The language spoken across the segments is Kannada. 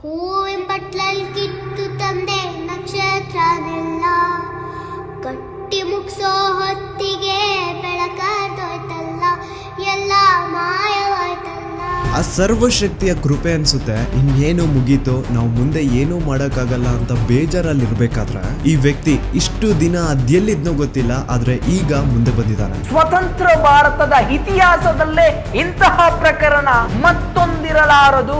ಹೂವಿನ ಬಟ್ಲಲ್ಲಿ ಕಿತ್ತು ತಂದೆ ನಕ್ಷತ್ರನೆಲ್ಲ ಕಟ್ಟಿ ಮುಗಿಸೋ ಹೊತ್ತಿಗೆ ಬೆಳಕಾದೋಯ್ತಲ್ಲ ಎಲ್ಲ ಮಾಯವಾಯ್ತಲ್ಲ. ಆ ಸರ್ವಶಕ್ತಿಯ ಕೃಪೆ ಅನ್ಸುತ್ತೆ ಇನ್ನೇನು ಮುಗೀತು, ನಾವು ಮುಂದೆ ಏನೂ ಮಾಡೋಕ್ಕಾಗಲ್ಲ ಅಂತ ಬೇಜಾರಲ್ಲಿರ್ಬೇಕಾದ್ರೆ ಈ ವ್ಯಕ್ತಿ ಇಷ್ಟು ದಿನ ಅದೆಲ್ಲಿದ್ನೋ ಗೊತ್ತಿಲ್ಲ, ಆದ್ರೆ ಈಗ ಮುಂದೆ ಬಂದಿದ್ದಾನೆ. ಸ್ವತಂತ್ರ ಭಾರತದ ಇತಿಹಾಸದಲ್ಲೇ ಇಂತಹ ಪ್ರಕರಣ ಮತ್ತೊಂದಿರಲಾರದು.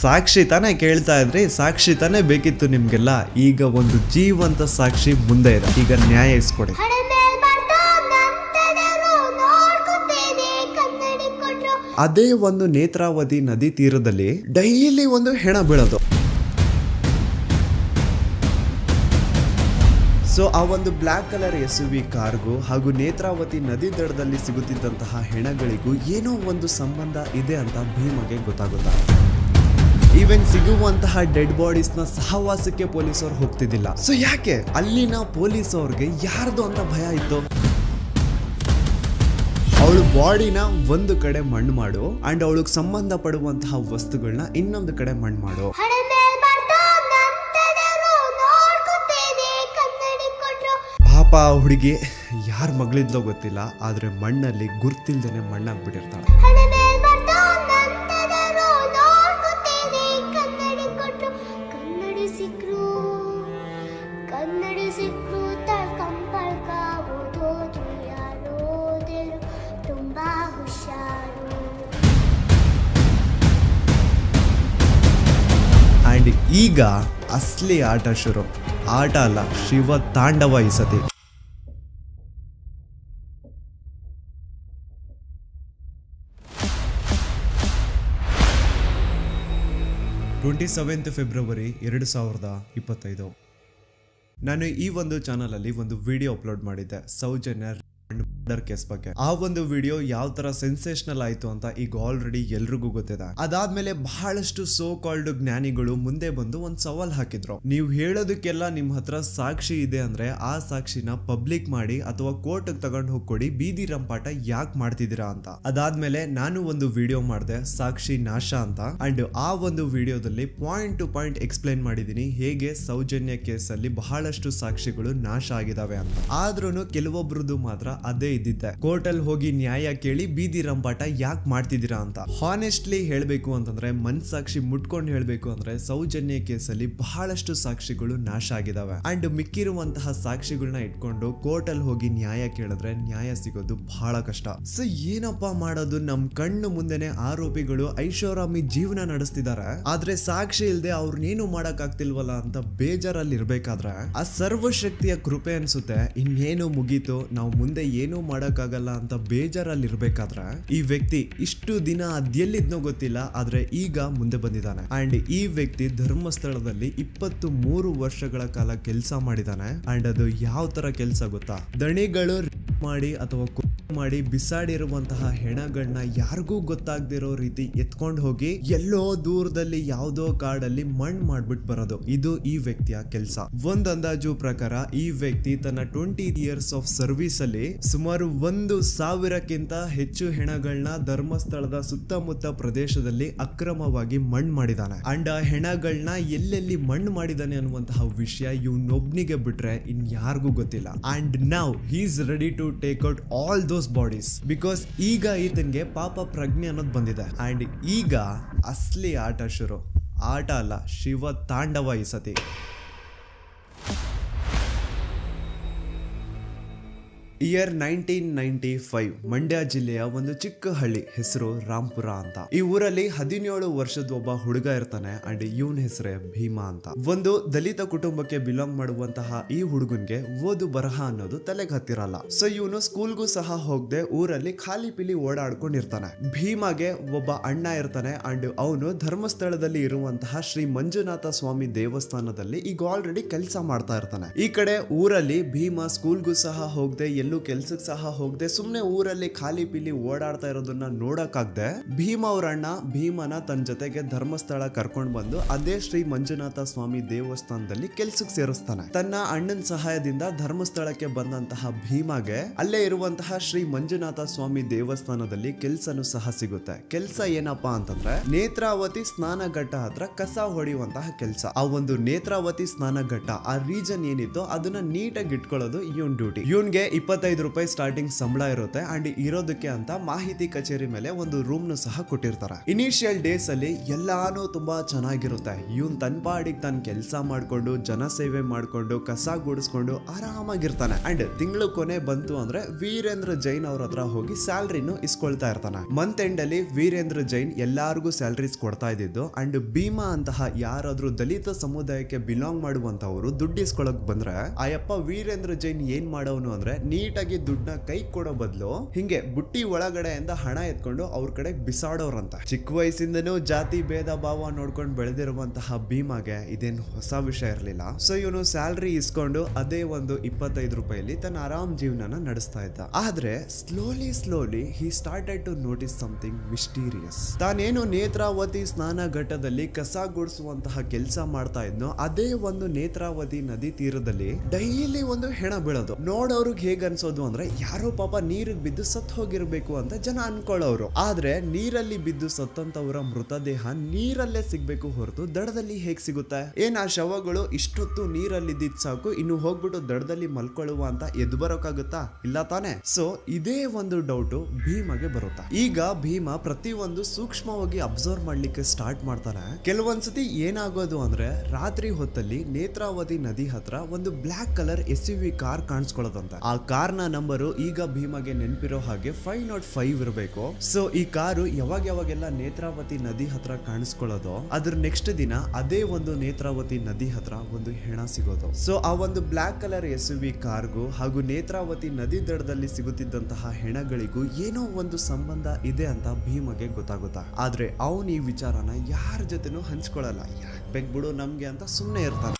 ಸಾಕ್ಷಿ ತಾನೇ ಕೇಳ್ತಾ ಇದ್ರಿ, ಸಾಕ್ಷಿ ತಾನೇ ಬೇಕಿತ್ತು ನಿಮ್ಗೆಲ್ಲ. ಈಗ ಒಂದು ಜೀವಂತ ಸಾಕ್ಷಿ ಮುಂದೆ ಇದೆ, ಈಗ ನ್ಯಾಯ ಇಸ್ಕೊಡಿ. ಅದೇ ಒಂದು ನೇತ್ರಾವತಿ ನದಿ ತೀರದಲ್ಲಿ ಡೈಲಿ ಒಂದು ಹೆಣ ಬೀಳೋದು. ಸೊ ಆ ಒಂದು ಬ್ಲ್ಯಾಕ್ ಕಲರ್ SUV ಕಾರ್ಗೂ ಹಾಗೂ ನೇತ್ರಾವತಿ ನದಿ ದಡದಲ್ಲಿ ಸಿಗುತ್ತಿದ್ದಂತಹ ಹೆಣಗಳಿಗೂ ಏನೋ ಒಂದು ಸಂಬಂಧ ಇದೆ ಅಂತ ಭೀಮಗೆ ಗೊತ್ತಾಗುತ್ತಾ. ಈವನ್ ಸಿಗುವಂತಹ ಡೆಡ್ ಬಾಡೀಸ್ ನ ಸಹವಾಸಕ್ಕೆ ಪೊಲೀಸರು ಹೋಗ್ತಿದ್ದಿಲ್ಲ. ಸೊ ಯಾಕೆ ಅಲ್ಲಿನ ಪೊಲೀಸ್ ಅವ್ರಿಗೆ ಯಾರ್ದು ಅಂತ ಭಯ ಇತ್ತು? ಅವಳು ಬಾಡಿನ ಒಂದು ಕಡೆ ಮಣ್ಣು ಮಾಡು ಅಂಡ್ ಅವಳಿಗೆ ಸಂಬಂಧ ಪಡುವಂತಹ ವಸ್ತುಗಳನ್ನ ಇನ್ನೊಂದು ಕಡೆ ಮಣ್ಣು ಮಾಡು. ಪಾಪ ಹುಡುಗಿ ಯಾರ ಮಗಳಿದ್ಲೋ ಗೊತ್ತಿಲ್ಲ, ಆದ್ರೆ ಮಣ್ಣಲ್ಲಿ ಗುರ್ತಿಲ್ದೇನೆ ಮಣ್ಣಾಗ್ಬಿಟ್ಟಿರ್ತಾಳೆ. ಅಂಡ್ ಈಗ ಅಸಲಿ ಆಟ ಶುರು. ಆಟ ಅಲ್ಲ, ಶಿವ ತಾಂಡವ ಈ ಸತಿ. 27 ಫೆಬ್ರವರಿ 2025. ನಾನು ಈ ಒಂದು ಚಾನಲ್ ಅಲ್ಲಿ ಒಂದು ವಿಡಿಯೋ ಅಪ್ಲೋಡ್ ಮಾಡಿದ್ದೆ ಸೌಜನ್ಯ ಮರ್ಡರ್ ಕೇಸ್ ಬಗ್ಗೆ. ಆ ಒಂದು ವಿಡಿಯೋ ಯಾವ ತರ ಸೆನ್ಸೇಷನಲ್ ಆಯ್ತು ಅಂತ ಈಗ ಆಲ್ರೆಡಿ ಎಲ್ರಿಗೂ ಗೊತ್ತಿದೆ. ಅದಾದ್ಮೇಲೆ ಬಹಳಷ್ಟು ಸೋ ಕಾಲ್ಡ್ ಜ್ಞಾನಿಗಳು ಮುಂದೆ ಬಂದು ಒಂದ್ ಸವಾಲ್ ಹಾಕಿದ್ರು. ನೀವು ಹೇಳೋದಕ್ಕೆಲ್ಲ ನಿಮ್ ಹತ್ರ ಸಾಕ್ಷಿ ಇದೆ ಅಂದ್ರೆ ಆ ಸಾಕ್ಷಿನ ಪಬ್ಲಿಕ್ ಮಾಡಿ ಅಥವಾ ಕೋರ್ಟ್ ತಗೊಂಡು ಹೋಗ್ಕೊಡಿ, ಬೀದಿ ರಂಪಾಟ ಯಾಕೆ ಮಾಡ್ತಿದ್ದೀರಾ ಅಂತ. ಅದಾದ್ಮೇಲೆ ನಾನು ಒಂದು ವಿಡಿಯೋ ಮಾಡಿದೆ ಸಾಕ್ಷಿ ನಾಶ ಅಂತ. ಅಂಡ್ ಆ ಒಂದು ವಿಡಿಯೋದಲ್ಲಿ ಪಾಯಿಂಟ್ ಟು ಪಾಯಿಂಟ್ ಎಕ್ಸ್ಪ್ಲೈನ್ ಮಾಡಿದೀನಿ ಹೇಗೆ ಸೌಜನ್ಯ ಕೇಸಲ್ಲಿ ಬಹಳಷ್ಟು ಸಾಕ್ಷಿಗಳು ನಾಶ ಆಗಿದಾವೆ ಅಂತ. ಆದ್ರೂ ಕೆಲವೊಬ್ರದ್ದು ಮಾತ್ರ ಅದೇ ಇದ್ದಿದ್ದೆ, ಕೋರ್ಟ್ ಅಲ್ಲಿ ಹೋಗಿ ನ್ಯಾಯ ಕೇಳಿ ಬೀದಿ ರಂಪಾಟ ಯಾಕೆ ಮಾಡ್ತಿದ್ದೀರಾ ಅಂತ. ಹಾನೆಸ್ಟ್ಲಿ ಹೇಳ್ಬೇಕು ಅಂತಂದ್ರೆ, ಮನ್ಸಾಕ್ಷಿ ಮುಟ್ಕೊಂಡು ಹೇಳ್ಬೇಕು ಅಂದ್ರೆ ಸೌಜನ್ಯ ಕೇಸಲ್ಲಿ ಬಹಳಷ್ಟು ಸಾಕ್ಷಿಗಳು ನಾಶ ಆಗಿದಾವೆ. ಅಂಡ್ ಮಿಕ್ಕಿರುವಂತಹ ಸಾಕ್ಷಿಗಳನ್ನ ಇಟ್ಕೊಂಡು ಕೋರ್ಟ್ ಅಲ್ಲಿ ಹೋಗಿ ನ್ಯಾಯ ಕೇಳಿದ್ರೆ ನ್ಯಾಯ ಸಿಗೋದು ಬಹಳ ಕಷ್ಟ. ಸೊ ಏನಪ್ಪಾ ಮಾಡೋದು, ನಮ್ ಕಣ್ಣು ಮುಂದೆನೆ ಆರೋಪಿಗಳು ಐಷಾರಾಮಿ ಜೀವನ ನಡೆಸ್ತಿದ್ದಾರೆ, ಆದ್ರೆ ಸಾಕ್ಷಿ ಇಲ್ದೆ ಅವ್ರನ್ನೇನು ಮಾಡಕ್ ಆಗ್ತಿಲ್ವಲ್ಲ ಅಂತ ಬೇಜಾರಲ್ಲಿ ಇರ್ಬೇಕಾದ್ರೆ ಆ ಸರ್ವಶಕ್ತಿಯ ಕೃಪೆ ಅನ್ಸುತ್ತೆ ಇನ್ನೇನು ಮುಗೀತು, ನಾವು ಮುಂದೆ ಏನೂ ಮಾಡಕ್ಕಾಗಲ್ಲ ಅಂತ ಬೇಜಾರಲ್ಲಿ ಇರ್ಬೇಕಾದ್ರೆ ಈ ವ್ಯಕ್ತಿ ಇಷ್ಟು ದಿನ ಅದೆಲ್ಲಿದ್ನೋ ಗೊತ್ತಿಲ್ಲ, ಆದ್ರೆ ಈಗ ಮುಂದೆ ಬಂದಿದ್ದಾನೆ. ಅಂಡ್ ಈ ವ್ಯಕ್ತಿ ಧರ್ಮಸ್ಥಳದಲ್ಲಿ 23 ವರ್ಷಗಳ ಕಾಲ ಕೆಲಸ ಮಾಡಿದಾನೆ. ಅಂಡ್ ಅದು ಯಾವ ತರ ಕೆಲಸ ಗೊತ್ತಾ, ದಣಿಗಳು ಮಾಡಿ ಅಥವಾ ಮಾಡಿ ಬಿಸಾಡಿರುವಂತಹ ಹೆಣಗಳನ್ನ ಯಾರಿಗೂ ಗೊತ್ತಾಗದಿರೋ ರೀತಿ ಎತ್ಕೊಂಡು ಹೋಗಿ ಎಲ್ಲೋ ದೂರದಲ್ಲಿ ಯಾವುದೋ ಕಾಡಲ್ಲಿ ಮಣ್ಣು ಮಾಡ್ಬಿಟ್ಟು ಬರೋದು, ಇದು ಈ ವ್ಯಕ್ತಿಯ ಕೆಲಸ. ಒಂದ್ ಅಂದಾಜು ಪ್ರಕಾರ ಈ ವ್ಯಕ್ತಿ ತನ್ನ 20 ಇಯರ್ಸ್ ಆಫ್ ಸರ್ವಿಸ್ ಅಲ್ಲಿ ಸುಮಾರು 1,000ಕ್ಕಿಂತ ಹೆಚ್ಚು ಹೆಣಗಳನ್ನ ಧರ್ಮಸ್ಥಳದ ಸುತ್ತಮುತ್ತ ಪ್ರದೇಶದಲ್ಲಿ ಅಕ್ರಮವಾಗಿ ಮಣ್ಣು ಮಾಡಿದಾನೆ. ಅಂಡ್ ಆ ಹೆಣಗಳನ್ನ ಎಲ್ಲೆಲ್ಲಿ ಮಣ್ಣು ಮಾಡಿದಾನೆ ಅನ್ನುವಂತಹ ವಿಷಯ ಇವನೊಬ್ನಿಗೆ ಬಿಟ್ರೆ ಇನ್ ಯಾರಿಗೂ ಗೊತ್ತಿಲ್ಲ. And now he is ready to take out all those bodies because ಈಗ ಈತನ್ಗೆ ಪಾಪ ಪ್ರಜ್ಞೆ ಅನ್ನೋದು ಬಂದಿದೆ. ಅಂಡ್ ಈಗ ಅಸಲಿ ಆಟ ಶುರು. ಆಟ ಅಲ್ಲ, ಶಿವ ತಾಂಡವ ಈ ಸತಿ. ಇಯರ್ 1995 ಮಂಡ್ಯ ಜಿಲ್ಲೆಯ ಒಂದು ಚಿಕ್ಕ ಹಳ್ಳಿ, ಹೆಸರು ರಾಂಪುರ ಅಂತ. ಈ ಊರಲ್ಲಿ 17 ವರ್ಷದ ಒಬ್ಬ ಹುಡುಗ ಇರ್ತಾನೆ. ಅಂಡ್ ಇವನ್ ಹೆಸರೇ ಭೀಮಾ ಅಂತ. ಒಂದು ದಲಿತ ಕುಟುಂಬಕ್ಕೆ ಬಿಲಾಂಗ್ ಮಾಡುವಂತಹ ಈ ಹುಡುಗನ್ಗೆ ಓದು ಬರಹ ಅನ್ನೋದು ತಲೆಗೆ ಹತ್ತಿರಲ್ಲ. ಸೊ ಇವನು ಸ್ಕೂಲ್ಗೂ ಸಹ ಹೋಗದೆ ಊರಲ್ಲಿ ಖಾಲಿ ಪಿಲಿ ಓಡಾಡ್ಕೊಂಡಿರ್ತಾನೆ. ಭೀಮಾಗೆ ಒಬ್ಬ ಅಣ್ಣ ಇರ್ತಾನೆ. ಅಂಡ್ ಅವನು ಧರ್ಮಸ್ಥಳದಲ್ಲಿ ಇರುವಂತಹ ಶ್ರೀ ಮಂಜುನಾಥ ಸ್ವಾಮಿ ದೇವಸ್ಥಾನದಲ್ಲಿ ಈಗ ಆಲ್ರೆಡಿ ಕೆಲಸ ಮಾಡ್ತಾ ಇರ್ತಾನೆ. ಈ ಕಡೆ ಊರಲ್ಲಿ ಭೀಮಾ ಸ್ಕೂಲ್ಗೂ ಸಹ ಹೋಗದೆ ಎಲ್ಲೂ ಕೆಲ್ಸಕ್ಕೆ ಸಹ ಹೋಗದೆ ಸುಮ್ನೆ ಊರಲ್ಲಿ ಖಾಲಿ ಪಿಲಿ ಓಡಾಡ್ತಾ ಇರೋದನ್ನ ನೋಡಕ್ಕಾಗ್ದೆ ಭೀಮ ಅವ್ರ ಅಣ್ಣ ಭೀಮನ ತನ್ನ ಜೊತೆಗೆ ಧರ್ಮಸ್ಥಳ ಕರ್ಕೊಂಡ್ ಬಂದು ಅದೇ ಶ್ರೀ ಮಂಜುನಾಥ ಸ್ವಾಮಿ ದೇವಸ್ಥಾನದಲ್ಲಿ ಕೆಲ್ಸಕ್ಕೆ ಸೇರಿಸ್ತಾನೆ. ತನ್ನ ಅಣ್ಣನ ಸಹಾಯದಿಂದ ಧರ್ಮಸ್ಥಳಕ್ಕೆ ಬಂದಂತಹ ಭೀಮಗೆ ಅಲ್ಲೇ ಇರುವಂತಹ ಶ್ರೀ ಮಂಜುನಾಥ ಸ್ವಾಮಿ ದೇವಸ್ಥಾನದಲ್ಲಿ ಕೆಲ್ಸನೂ ಸಹ ಸಿಗುತ್ತೆ. ಕೆಲ್ಸ ಏನಪ್ಪಾ ಅಂತಂದ್ರೆ ನೇತ್ರಾವತಿ ಸ್ನಾನಘಟ್ಟ ಹತ್ರ ಕಸ ಹೊಡೆಯುವಂತಹ ಕೆಲ್ಸ. ಆ ಒಂದು ನೇತ್ರಾವತಿ ಸ್ನಾನಘಟ್ಟ ಆ ರೀಜನ್ ಏನಿತ್ತು ಅದನ್ನ ನೀಟಾಗಿ ಇಟ್ಕೊಳ್ಳೋದು ಇವನ್ ಡ್ಯೂಟಿ. ಇವನ್ಗೆ 25 ರೂಪಾಯಿ ಸ್ಟಾರ್ಟಿಂಗ್ ಸಂಬಳ ಇರುತ್ತೆ ಅಂಡ್ ಇರೋದಕ್ಕೆ ಅಂತ ಮಾಹಿತಿ ಕಚೇರಿ ಮೇಲೆ ಒಂದು ರೂಮ್ ನು ಸಹ ಕೊಟ್ಟಿರ್ತಾರೆ. ಇನಿಷಿಯಲ್ ಡೇಸ್ ಅಲ್ಲಿ ಎಲ್ಲಾನು ತುಂಬಾ ಚೆನ್ನಾಗಿರುತ್ತೆ. ಇವನ್ ತನ್ನ ಪಾಡಿಗೆ ತಾನು ಕೆಲಸ ಮಾಡ್ಕೊಂಡು ಜನ ಸೇವೆ ಮಾಡ್ಕೊಂಡು ಕಸ ಗುಡಿಸ್ಕೊಂಡು ಆರಾಮಾಗಿರ್ತಾನೆ. ಅಂಡ್ ತಿಂಗಳು ಕೊನೆ ಬಂತು ಅಂದ್ರೆ ವೀರೇಂದ್ರ ಜೈನ್ ಅವ್ರ ಹತ್ರ ಹೋಗಿ ಸ್ಯಾಲ್ರಿನು ಇಸ್ಕೊಳ್ತಾ ಇರ್ತಾನೆ. ಮಂತ್ ಎಂಡ್ ಅಲ್ಲಿ ವೀರೇಂದ್ರ ಜೈನ್ ಎಲ್ಲಾರ್ಗು ಸ್ಯಾಲರೀಸ್ ಕೊಡ್ತಾ ಇದ್ದಿದ್ದು. ಅಂಡ್ ಭೀಮಾ ಅಂತಹ ಯಾರಾದ್ರೂ ದಲಿತ ಸಮುದಾಯಕ್ಕೆ ಬಿಲಾಂಗ್ ಮಾಡುವಂತವರು ದುಡ್ಡು ಇಸ್ಕೊಳಕ್ ಬಂದ್ರೆ ಆಯಪ್ಪ ವೀರೇಂದ್ರ ಜೈನ್ ಏನ್ ಮಾಡೋನು ಅಂದ್ರೆ ನೀಟಾಗಿ ದುಡ್ಡನ್ನ ಕೈ ಕೊಡೋ ಬದಲು ಹಿಂಗೆ ಬುಟ್ಟಿ ಒಳಗಡೆಯಿಂದ ಹಣ ಎತ್ಕೊಂಡು ಅವ್ರ ಕಡೆ ಬಿಸಾಡೋರಂತ. ಚಿಕ್ಕ ವಯಸ್ಸಿಂದನೂ ಜಾತಿ ಭೇದ ಭಾವ ನೋಡ್ಕೊಂಡು ಬೆಳೆದಿರುವಂತಹ ಭೀಮಾಗೆ ಇದೇನು ಹೊಸ ವಿಷಯ ಇರಲಿಲ್ಲ. ಸೊ ಇವನು ಸ್ಯಾಲ್ರಿ ಇಸ್ಕೊಂಡು ಅದೇ ಒಂದು 25 ರೂಪಾಯಿಲಿ ತನ್ನ ಆರಾಮ್ ಜೀವನನ ನಡೆಸ್ತಾ ಇದ್ದ. ಆದ್ರೆ slowly he started to notice something mysterious. ತಾನೇನು ನೇತ್ರಾವತಿ ಸ್ನಾನ ಘಟ್ಟದಲ್ಲಿ ಕಸ ಗುಡಿಸುವಂತಹ ಕೆಲಸ ಮಾಡ್ತಾ ಇದ್ನೋ ಅದೇ ಒಂದು ನೇತ್ರಾವತಿ ನದಿ ತೀರದಲ್ಲಿ ಡೈಲಿ ಒಂದು ಹೆಣ ಬೀಳೋದು. ನೋಡೋರ್ಗ್ ಹೇಗ್ ಅನ್ಸೋದು ಅಂದ್ರೆ ಯಾರೋ ಪಾಪ ನೀರಿಗೆ ಬಿದ್ದು ಸತ್ ಹೋಗಿರ್ಬೇಕು ಅಂತ ಜನ ಅನ್ಕೊಳ್ಳೋರು. ಆದ್ರೆ ನೀರಲ್ಲಿ ಬಿದ್ದು ಸತ್ತಂತವರ ಮೃತದೇಹ ನೀರಲ್ಲೇ ಸಿಗ್ಬೇಕು ಹೊರತು ದಡದಲ್ಲಿ ಹೇಗ್ ಸಿಗುತ್ತೆ? ಏನ್ ಆ ಶವಗಳು ಇಷ್ಟೊತ್ತು ನೀರಲ್ಲಿ ಇದ್ದಿದ್ ಸಾಕು ಇನ್ನು ಹೋಗ್ಬಿಟ್ಟು ದಡದಲ್ಲಿ ಮಲ್ಕೊಳ್ಳುವ ಅಂತ ಎದ್ದು ಬರೋಕಾಗುತ್ತಾ? ಇಲ್ಲ ತಾನೆ. ಸೊ ಇದೇ ಒಂದು ಡೌಟ್ ಭೀಮಗೆ ಬರುತ್ತಾ. ಈಗ ಭೀಮ ಪ್ರತಿಯೊಂದು ಸೂಕ್ಷ್ಮವಾಗಿ ಅಬ್ಸರ್ವ್ ಮಾಡ್ಲಿಕ್ಕೆ ಸ್ಟಾರ್ಟ್ ಮಾಡ್ತಾನೆ. ಕೆಲವೊಂದ್ಸತಿ ಏನಾಗೋದು ಅಂದ್ರೆ ರಾತ್ರಿ ಹೊತ್ತಲ್ಲಿ ನೇತ್ರಾವತಿ ನದಿ ಹತ್ರ ಒಂದು ಬ್ಲಾಕ್ ಕಲರ್ SUV ಕಾರ್ ಕಾಣಿಸ್ಕೊಳ್ಳೋದಂತೆ. ಆ ಕಾರ್ ನ ನಂಬರು ಈಗ ಭೀಮಗೆ ನೆನಪಿರೋ ಹಾಗೆ 505 ಇರಬೇಕು. ಸೊ ಈ ಕಾರು ಯಾವಾಗೆಲ್ಲ ನೇತ್ರಾವತಿ ನದಿ ಹತ್ರ ಕಾಣಿಸ್ಕೊಳ್ಳೋದು ಅದ್ರ ನೆಕ್ಸ್ಟ್ ದಿನ ಅದೇ ಒಂದು ನೇತ್ರಾವತಿ ನದಿ ಹತ್ರ ಒಂದು ಹೆಣ ಸಿಗೋದು. ಸೊ ಆ ಒಂದು ಬ್ಲಾಕ್ ಕಲರ್ SUV ಕಾರ್ಗೂ ಹಾಗೂ ನೇತ್ರಾವತಿ ನದಿ ದಡದಲ್ಲಿ ಸಿಗುತ್ತಿದ್ದಂತಹ ಹೆಣಗಳಿಗೂ ಏನೋ ಒಂದು ಸಂಬಂಧ ಇದೆ ಅಂತ ಭೀಮಗೆ ಗೊತ್ತಾಗುತ್ತಾ. ಆದ್ರೆ ಅವನು ಈ ವಿಚಾರನ ಯಾರ ಜೊತೆನೂ ಹಂಚ್ಕೊಳ್ಳಲ್ಲ. ಯಾಕೆ ಬೇಕ್ಬಿಡು ನಮ್ಗೆ ಅಂತ ಸುಮ್ಮನೆ ಇರ್ತಾನೆ.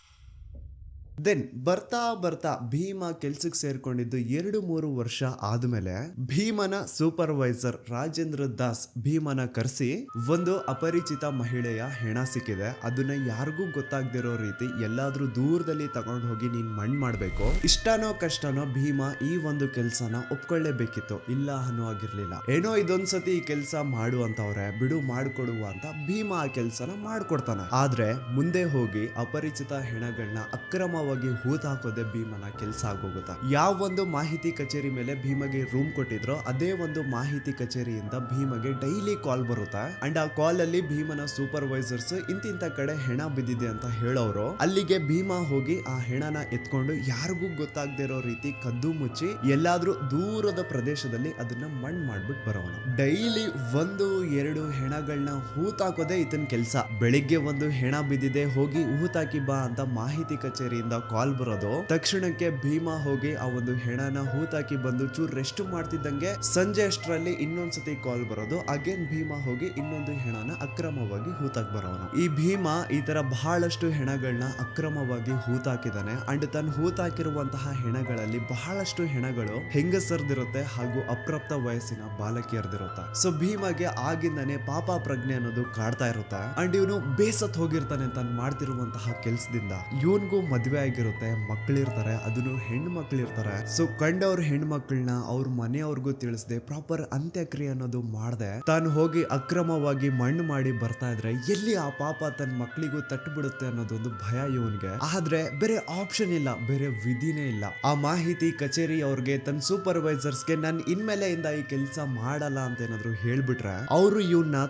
ದೆನ್ ಬರ್ತಾ ಭೀಮ ಕೆಲ್ಸಕ್ಕೆ ಸೇರ್ಕೊಂಡಿದ್ದು 2-3 ವರ್ಷ ಆದ್ಮೇಲೆ ಭೀಮನ ಸೂಪರ್ವೈಸರ್ ರಾಜೇಂದ್ರ ದಾಸ್ ಭೀಮನ ಕರೆಸಿ ಒಂದು ಅಪರಿಚಿತ ಮಹಿಳೆಯ ಹೆಣ ಸಿಕ್ಕಿದೆ, ಅದನ್ನ ಯಾರಿಗೂ ಗೊತ್ತಾಗ್ದಿರೋ ರೀತಿ ಎಲ್ಲಾದ್ರೂ ದೂರದಲ್ಲಿ ತಗೊಂಡು ಹೋಗಿ ನೀನ್ ಮಣ್ಣು ಮಾಡ್ಬೇಕು. ಇಷ್ಟನೋ ಕಷ್ಟನೋ ಭೀಮ ಈ ಒಂದು ಕೆಲ್ಸನ ಒಪ್ಕೊಳ್ಳೇಬೇಕಿತ್ತು. ಇಲ್ಲ ಅನ್ನೋ ಆಗಿರ್ಲಿಲ್ಲ. ಏನೋ ಇದೊಂದ್ಸತಿ ಈ ಕೆಲ್ಸ ಮಾಡು ಅಂತವ್ರೆ ಬಿಡು ಮಾಡ್ಕೊಡುವ ಅಂತ ಭೀಮ ಆ ಕೆಲ್ಸನ ಮಾಡ್ಕೊಡ್ತಾನೆ. ಆದ್ರೆ ಮುಂದೆ ಹೋಗಿ ಅಪರಿಚಿತ ಹೆಣಗಳನ್ನ ಅಕ್ರಮವಾಗಿ ಹೂತ್ ಹಾಕೋದೆ ಭೀಮನ ಕೆಲಸ ಆಗೋಗುತ್ತಾ. ಯಾವ ಒಂದು ಮಾಹಿತಿ ಕಚೇರಿ ಮೇಲೆ ಭೀಮಗೆ ರೂಮ್ ಕೊಟ್ಟಿದ್ರೋ ಅದೇ ಒಂದು ಮಾಹಿತಿ ಕಚೇರಿಯಿಂದ ಭೀಮಗೆ ಡೈಲಿ ಕಾಲ್ ಬರುತ್ತಾ. ಅಂಡ್ ಆ ಕಾಲ್ ಅಲ್ಲಿ ಭೀಮನ ಸೂಪರ್ವೈಸರ್ಸ್ ಇಂತಿಂತ ಕಡೆ ಹೆಣ ಬಿದ್ದಿದೆ ಅಂತ ಹೇಳೋರು. ಅಲ್ಲಿಗೆ ಭೀಮ ಹೋಗಿ ಆ ಹೆಣನ ಎತ್ಕೊಂಡು ಯಾರಿಗೂ ಗೊತ್ತಾಗದೇ ಇರೋ ರೀತಿ ಕದ್ದು ಮುಚ್ಚಿ ಎಲ್ಲಾದ್ರೂ ದೂರದ ಪ್ರದೇಶದಲ್ಲಿ ಅದನ್ನ ಮಣ್ಣು ಮಾಡ್ಬಿಟ್ಟು ಬರೋನು. ಡೈಲಿ 1-2 ಹೆಣಗಳನ್ನ ಹೂತಾಕೋದೆ ಇದನ್ ಕೆಲ್ಸ. ಬೆಳಿಗ್ಗೆ ಒಂದು ಹೆಣ ಬಿದ್ದಿದೆ ಹೋಗಿ ಹೂತಾಕಿ ಬಾ ಅಂತ ಮಾಹಿತಿ ಕಚೇರಿಯಿಂದ ಕಾಲ್ ಬರೋದು. ತಕ್ಷಣಕ್ಕೆ ಭೀಮ ಹೋಗಿ ಆ ಒಂದು ಹೆಣನ ಹೂತಾಕಿ ಬಂದು ಚೂರ್ ರೆಸ್ಟ್ ಮಾಡ್ತಿದ್ದಂಗೆ ಸಂಜೆ ಅಷ್ಟರಲ್ಲಿ ಇನ್ನೊಂದ್ಸತಿ ಕಾಲ್ ಬರೋದು. ಅಗೇನ್ ಭೀಮ ಹೋಗಿ ಇನ್ನೊಂದು ಹೆಣನ ಅಕ್ರಮವಾಗಿ ಹೂತಾಕ್ ಬರೋನು. ಈ ಭೀಮ ಈ ತರ ಬಹಳಷ್ಟು ಹೆಣಗಳನ್ನ ಅಕ್ರಮವಾಗಿ ಹೂತಾಕಿದಾನೆ. ಅಂಡ್ ತನ್ನ ಹೂತಾಕಿರುವಂತಹ ಹೆಣಗಳಲ್ಲಿ ಬಹಳಷ್ಟು ಹೆಣಗಳು ಹೆಂಗಸರ್ದಿರುತ್ತೆ ಹಾಗೂ ಅಪ್ರಾಪ್ತ ವಯಸ್ಸಿನ ಬಾಲಕಿಯರ್ದಿರುತ್ತೆ. ಸೊ ಭೀಮಗೆ ಆಗಿಂದಾನೆ ಪಾಪ ಪ್ರಜ್ಞೆ ಅನ್ನೋದು ಕಾಡ್ತಾ ಇರುತ್ತೆ. ಅಂಡ್ ಇವನು ಬೇಸತ್ ಹೋಗಿರ್ತಾನೆ ತಾನು ಮಾಡ್ತಿರುವಂತಹ ಕೆಲ್ಸದಿಂದ. ಇವನ್ಗೂ ಮದ್ವೆ ಆಗಿರುತ್ತೆ, ಮಕ್ಕಳಿರ್ತಾರೆ, ಅದನ್ನು ಹೆಣ್ಣು ಮಕ್ಕಳಿರ್ತಾರೆ. ಸೊ ಕಂಡವ್ರ ಹೆಣ್ಮಕ್ಳನ್ನ ಅವ್ರ ಮನೆಯವ್ರಿಗೂ ತಿಳಿಸದೆ ಪ್ರಾಪರ್ ಅಂತ್ಯಕ್ರಿಯೆ ಅನ್ನೋದು ಮಾಡದೆ ತಾನು ಹೋಗಿ ಅಕ್ರಮವಾಗಿ ಮಣ್ಣು ಮಾಡಿ ಬರ್ತಾ ಇದ್ರೆ ಎಲ್ಲಿ ಆ ಪಾಪ ತನ್ನ ಮಕ್ಕಳಿಗೂ ತಟ್ಟುಬಿಡುತ್ತೆ ಅನ್ನೋದೊಂದು ಭಯ ಇವನ್ಗೆ. ಆದ್ರೆ ಬೇರೆ ಆಪ್ಷನ್ ಇಲ್ಲ, ಬೇರೆ ವಿಧಿನೇ ಇಲ್ಲ. ಆ ಮಾಹಿತಿ ಕಚೇರಿ ಅವ್ರಿಗೆ ತನ್ನ ಸೂಪರ್ವೈಸರ್ಸ್ಗೆ ನಾನು ಇನ್ಮೇಲೆಯಿಂದ ಈ ಕೆಲಸ ಮಾಡಲ್ಲ ಅಂತ ಏನಾದ್ರು ಹೇಳ್ಬಿಟ್ರೆ ಅವರು ಇವನ್ನ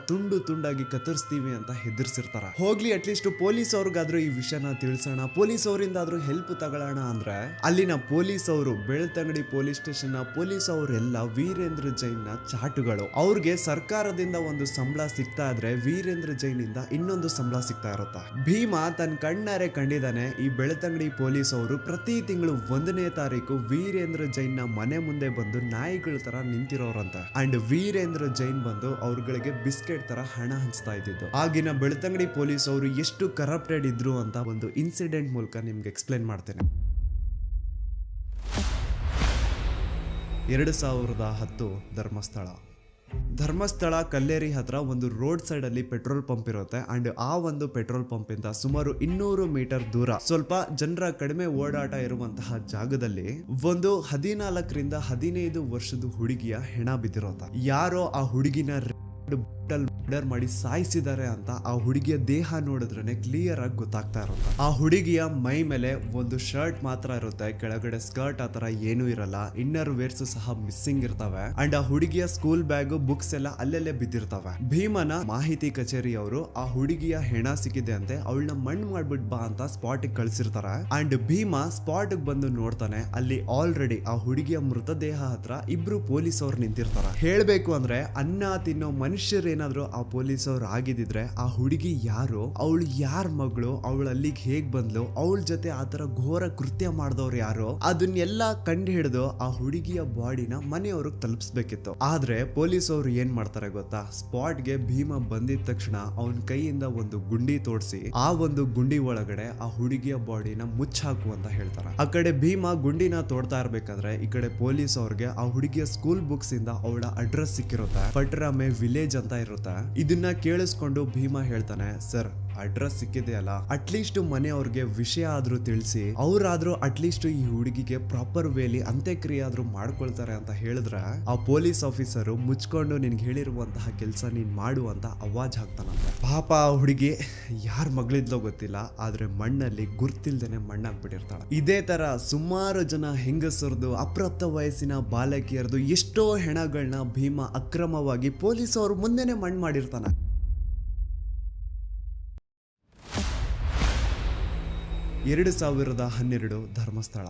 ತುಂಡಾಗಿ ಕತ್ತರಿಸ್ತೀವಿ ಅಂತ ಹೆದರ್ಸಿರ್ತಾರ. ಹೋಗ್ಲಿ ಅಟ್ಲೀಸ್ಟ್ ಪೊಲೀಸ್ ಅವ್ರಿಗಾದ್ರೂ ಈ ವಿಷಯನ ತಿಳಿಸೋಣ, ಪೊಲೀಸ್ ಅವರಿಂದ ಹೆಲ್ಪ್ ತಗೊಳ್ಳೋಣ ಅಂದ್ರೆ ಅಲ್ಲಿನ ಪೊಲೀಸ್ ಅವರು ಬೆಳ್ತಂಗಡಿ ಪೊಲೀಸ್ ಸ್ಟೇಷನ್ ಪೊಲೀಸ್ ಅವರೆಲ್ಲ ವೀರೇಂದ್ರ ಜೈನ್ ನ ಚಾಟುಗಳು. ಅವ್ರಿಗೆ ಸರ್ಕಾರದಿಂದ ಒಂದು ಸಂಬಳ ಸಿಗ್ತಾ ಇದ್ರೆ ವೀರೇಂದ್ರ ಜೈನ್ ಇಂದ ಇನ್ನೊಂದು ಸಂಬಳ ಸಿಗ್ತಾ ಇರುತ್ತೆ. ಭೀಮ ತನ್ನ ಕಣ್ಣಾರೆ ಕಂಡಿದ್ದಾನೆ ಈ ಬೆಳ್ತಂಗಡಿ ಪೊಲೀಸ್ ಅವರು ಪ್ರತಿ ತಿಂಗಳು 1ನೇ ತಾರೀಕು ವೀರೇಂದ್ರ ಜೈನ್ ನ ಮನೆ ಮುಂದೆ ಬಂದು ನಾಯಿಗಳ ತರ ನಿಂತಿರೋರಂತೆ. ಅಂಡ್ ವೀರೇಂದ್ರ ಜೈನ್ ಬಂದು ಅವ್ರಗಳಿಗೆ ಬಿಸ್ಕೆಟ್ ತರ ಹಣ ಹಂಚ್ತಾ ಇದ್ದಿದ್ದು. ಆಗಿನ ಬೆಳ್ತಂಗಡಿ ಪೊಲೀಸ್ ಅವರು ಎಷ್ಟು ಕರಪ್ಟೆಡ್ ಇದ್ರು ಅಂತ ಒಂದು ಇನ್ಸಿಡೆಂಟ್ ಮೂಲಕ ನಿಮ್ಗೆ ಎಕ್ಸ್ಪ್ಲೇನ್ ಮಾಡ್ತೇನೆ. 2010 ಧರ್ಮಸ್ಥಳ ಕಲ್ಲೇರಿ ಹತ್ರ ಒಂದು ರೋಡ್ ಸೈಡ್ ಅಲ್ಲಿ ಪೆಟ್ರೋಲ್ ಪಂಪ್ ಇರುತ್ತೆ ಅಂಡ್ ಆ ಒಂದು ಪೆಟ್ರೋಲ್ ಪಂಪ್ ಇಂದ ಸುಮಾರು 200 ಮೀಟರ್ ದೂರ ಸ್ವಲ್ಪ ಜನರ ಕಡಿಮೆ ಓಡಾಟ ಇರುವಂತಹ ಜಾಗದಲ್ಲಿ ಒಂದು 14 15 ವರ್ಷದ ಹುಡುಗಿಯ ಹೆಣ ಬಿದ್ದಿರೋತ. ಯಾರೋ ಆ ಹುಡುಗಿನ ಮರ್ಡರ್ ಮಾಡಿ ಸಾಯಿಸಿದ್ದಾರೆ ಅಂತ ಆ ಹುಡುಗಿಯ ದೇಹ ನೋಡಿದ್ರೆ ಕ್ಲಿಯರ್ ಆಗಿ ಗೊತ್ತಾಗ್ತಾ ಇರುತ್ತೆ. ಆ ಹುಡುಗಿಯ ಮೈ ಮೇಲೆ ಒಂದು ಶರ್ಟ್ ಮಾತ್ರ ಇರುತ್ತೆ, ಕೆಳಗಡೆ ಸ್ಕರ್ಟ್ ಆತರ ಏನೂ ಇರಲ್ಲ, ಇನ್ನರ್ ವೇರ್ಸ್ ಸಹ ಮಿಸ್ಸಿಂಗ್ ಇರ್ತವೆ ಅಂಡ್ ಆ ಹುಡುಗಿಯ ಸ್ಕೂಲ್ ಬ್ಯಾಗ್ ಬುಕ್ಸ್ ಎಲ್ಲ ಅಲ್ಲೆಲ್ಲೇ ಬಿದ್ದಿರ್ತವೆ. ಭೀಮನ ಮಾಹಿತಿ ಕಚೇರಿ ಅವರು ಆ ಹುಡುಗಿಯ ಹೆಣ ಸಿಕ್ಕಿದೆ ಅಂತೆ, ಅವಳನ್ನ ಮಣ್ಣು ಮಾಡ್ಬಿಟ್ ಬಾ ಅಂತ ಸ್ಪಾಟ್ ಕಳ್ಸಿರ್ತಾರೆ ಅಂಡ್ ಭೀಮ ಸ್ಪಾಟ್ ಬಂದು ನೋಡ್ತಾನೆ. ಅಲ್ಲಿ ಆಲ್ರೆಡಿ ಆ ಹುಡುಗಿಯ ಮೃತದೇಹ ಹತ್ರ ಇಬ್ರು ಪೊಲೀಸ್ ಅವ್ರು ನಿಂತಿರ್ತಾರೆ. ಹೇಳ್ಬೇಕು ಅಂದ್ರೆ ಅನ್ನ ತಿನ್ನೋ ಮನುಷ್ಯರೇನಾದ್ರು ಆ ಪೊಲೀಸ್ ಅವ್ರು ಆಗಿದ್ರೆ ಆ ಹುಡುಗಿ ಯಾರು, ಅವಳು ಯಾರ ಮಗಳು, ಅವಳು ಅಲ್ಲಿಗೆ ಹೇಗ್ ಬಂದ್ಲು, ಅವಳ ಜೊತೆ ಆತರ ಘೋರ ಕೃತ್ಯ ಮಾಡಿದವ್ರು ಯಾರು, ಅದನ್ನೆಲ್ಲ ಕಂಡು ಹಿಡಿದು ಆ ಹುಡುಗಿಯ ಬಾಡಿನ ಮನೆಯವ್ರಿಗೆ ತಲುಪಿಸ್ಬೇಕಿತ್ತು. ಆದ್ರೆ ಪೊಲೀಸ್ ಅವರು ಏನ್ ಮಾಡ್ತಾರೆ ಗೊತ್ತಾ, ಸ್ಪಾಟ್ಗೆ ಭೀಮ ಬಂದಿದ ತಕ್ಷಣ ಅವನ ಕೈಯಿಂದ ಒಂದು ಗುಂಡಿ ತೋಡಿಸಿ ಆ ಒಂದು ಗುಂಡಿ ಒಳಗಡೆ ಆ ಹುಡುಗಿಯ ಬಾಡಿನ ಮುಚ್ಚಾಕು ಅಂತ ಹೇಳ್ತಾರೆ. ಆ ಕಡೆ ಭೀಮ ಗುಂಡಿನ ತೋಡ್ತಾ ಇರ್ಬೇಕಾದ್ರೆ ಈ ಕಡೆ ಪೊಲೀಸ್ ಅವ್ರಿಗೆ ಆ ಹುಡುಗಿಯ ಸ್ಕೂಲ್ ಬುಕ್ಸ್ ಇಂದ ಅವಳ ಅಡ್ರೆಸ್ ಸಿಕ್ಕಿರುತ್ತೆ, ಪಟ್ರಾಮೆ ವಿಲೇಜ್ ಅಂತ ಇರುತ್ತೆ. ಇದನ್ನ ಕೇಳಿಸ್ಕೊಂಡು ಭೀಮ ಹೇಳ್ತಾನೆ, ಸರ್ ಅಡ್ರೆಸ್ ಸಿಕ್ಕಿದೆ ಅಲ್ಲ, ಅಟ್ಲೀಸ್ಟ್ ಮನೆಯವ್ರಿಗೆ ವಿಷಯ ಆದ್ರೂ ತಿಳಿಸಿ, ಅವ್ರಾದ್ರೂ ಅಟ್ಲೀಸ್ಟ್ ಈ ಹುಡುಗಿಗೆ ಪ್ರಾಪರ್ ವೇಲಿ ಅಂತ್ಯಕ್ರಿಯೆ ಆದ್ರೂ ಮಾಡ್ಕೊಳ್ತಾರೆ ಅಂತ ಹೇಳಿದ್ರೆ ಆ ಪೊಲೀಸ್ ಆಫೀಸರು ಮುಚ್ಕೊಂಡು ನಿನ್ಗೆ ಹೇಳಿರುವಂತಹ ಕೆಲಸ ನೀನ್ ಮಾಡು ಅಂತ ಅವಾಜ್ ಹಾಕ್ತಾನಂತೆ. ಪಾಪ ಆ ಹುಡುಗಿ ಯಾರ ಮಗಳಿದ್ಲೋ ಗೊತ್ತಿಲ್ಲ, ಆದ್ರೆ ಮಣ್ಣಲ್ಲಿ ಗುರ್ತಿಲ್ದೇನೆ ಮಣ್ಣಾಗ್ಬಿಟ್ಟಿರ್ತಾಳೆ. ಇದೇ ತರ ಸುಮಾರು ಜನ ಹೆಂಗಸರದು ಅಪ್ರಾಪ್ತ ವಯಸ್ಸಿನ ಬಾಲಕಿಯರದು ಎಷ್ಟೋ ಹೆಣಗಳನ್ನ ಭೀಮ ಅಕ್ರಮವಾಗಿ ಪೊಲೀಸ್ ಅವರು ಮುಂದೆನೆ ಮಣ್ಣು ಮಾಡಿರ್ತಾನೆ. 2012 ಧರ್ಮಸ್ಥಳ.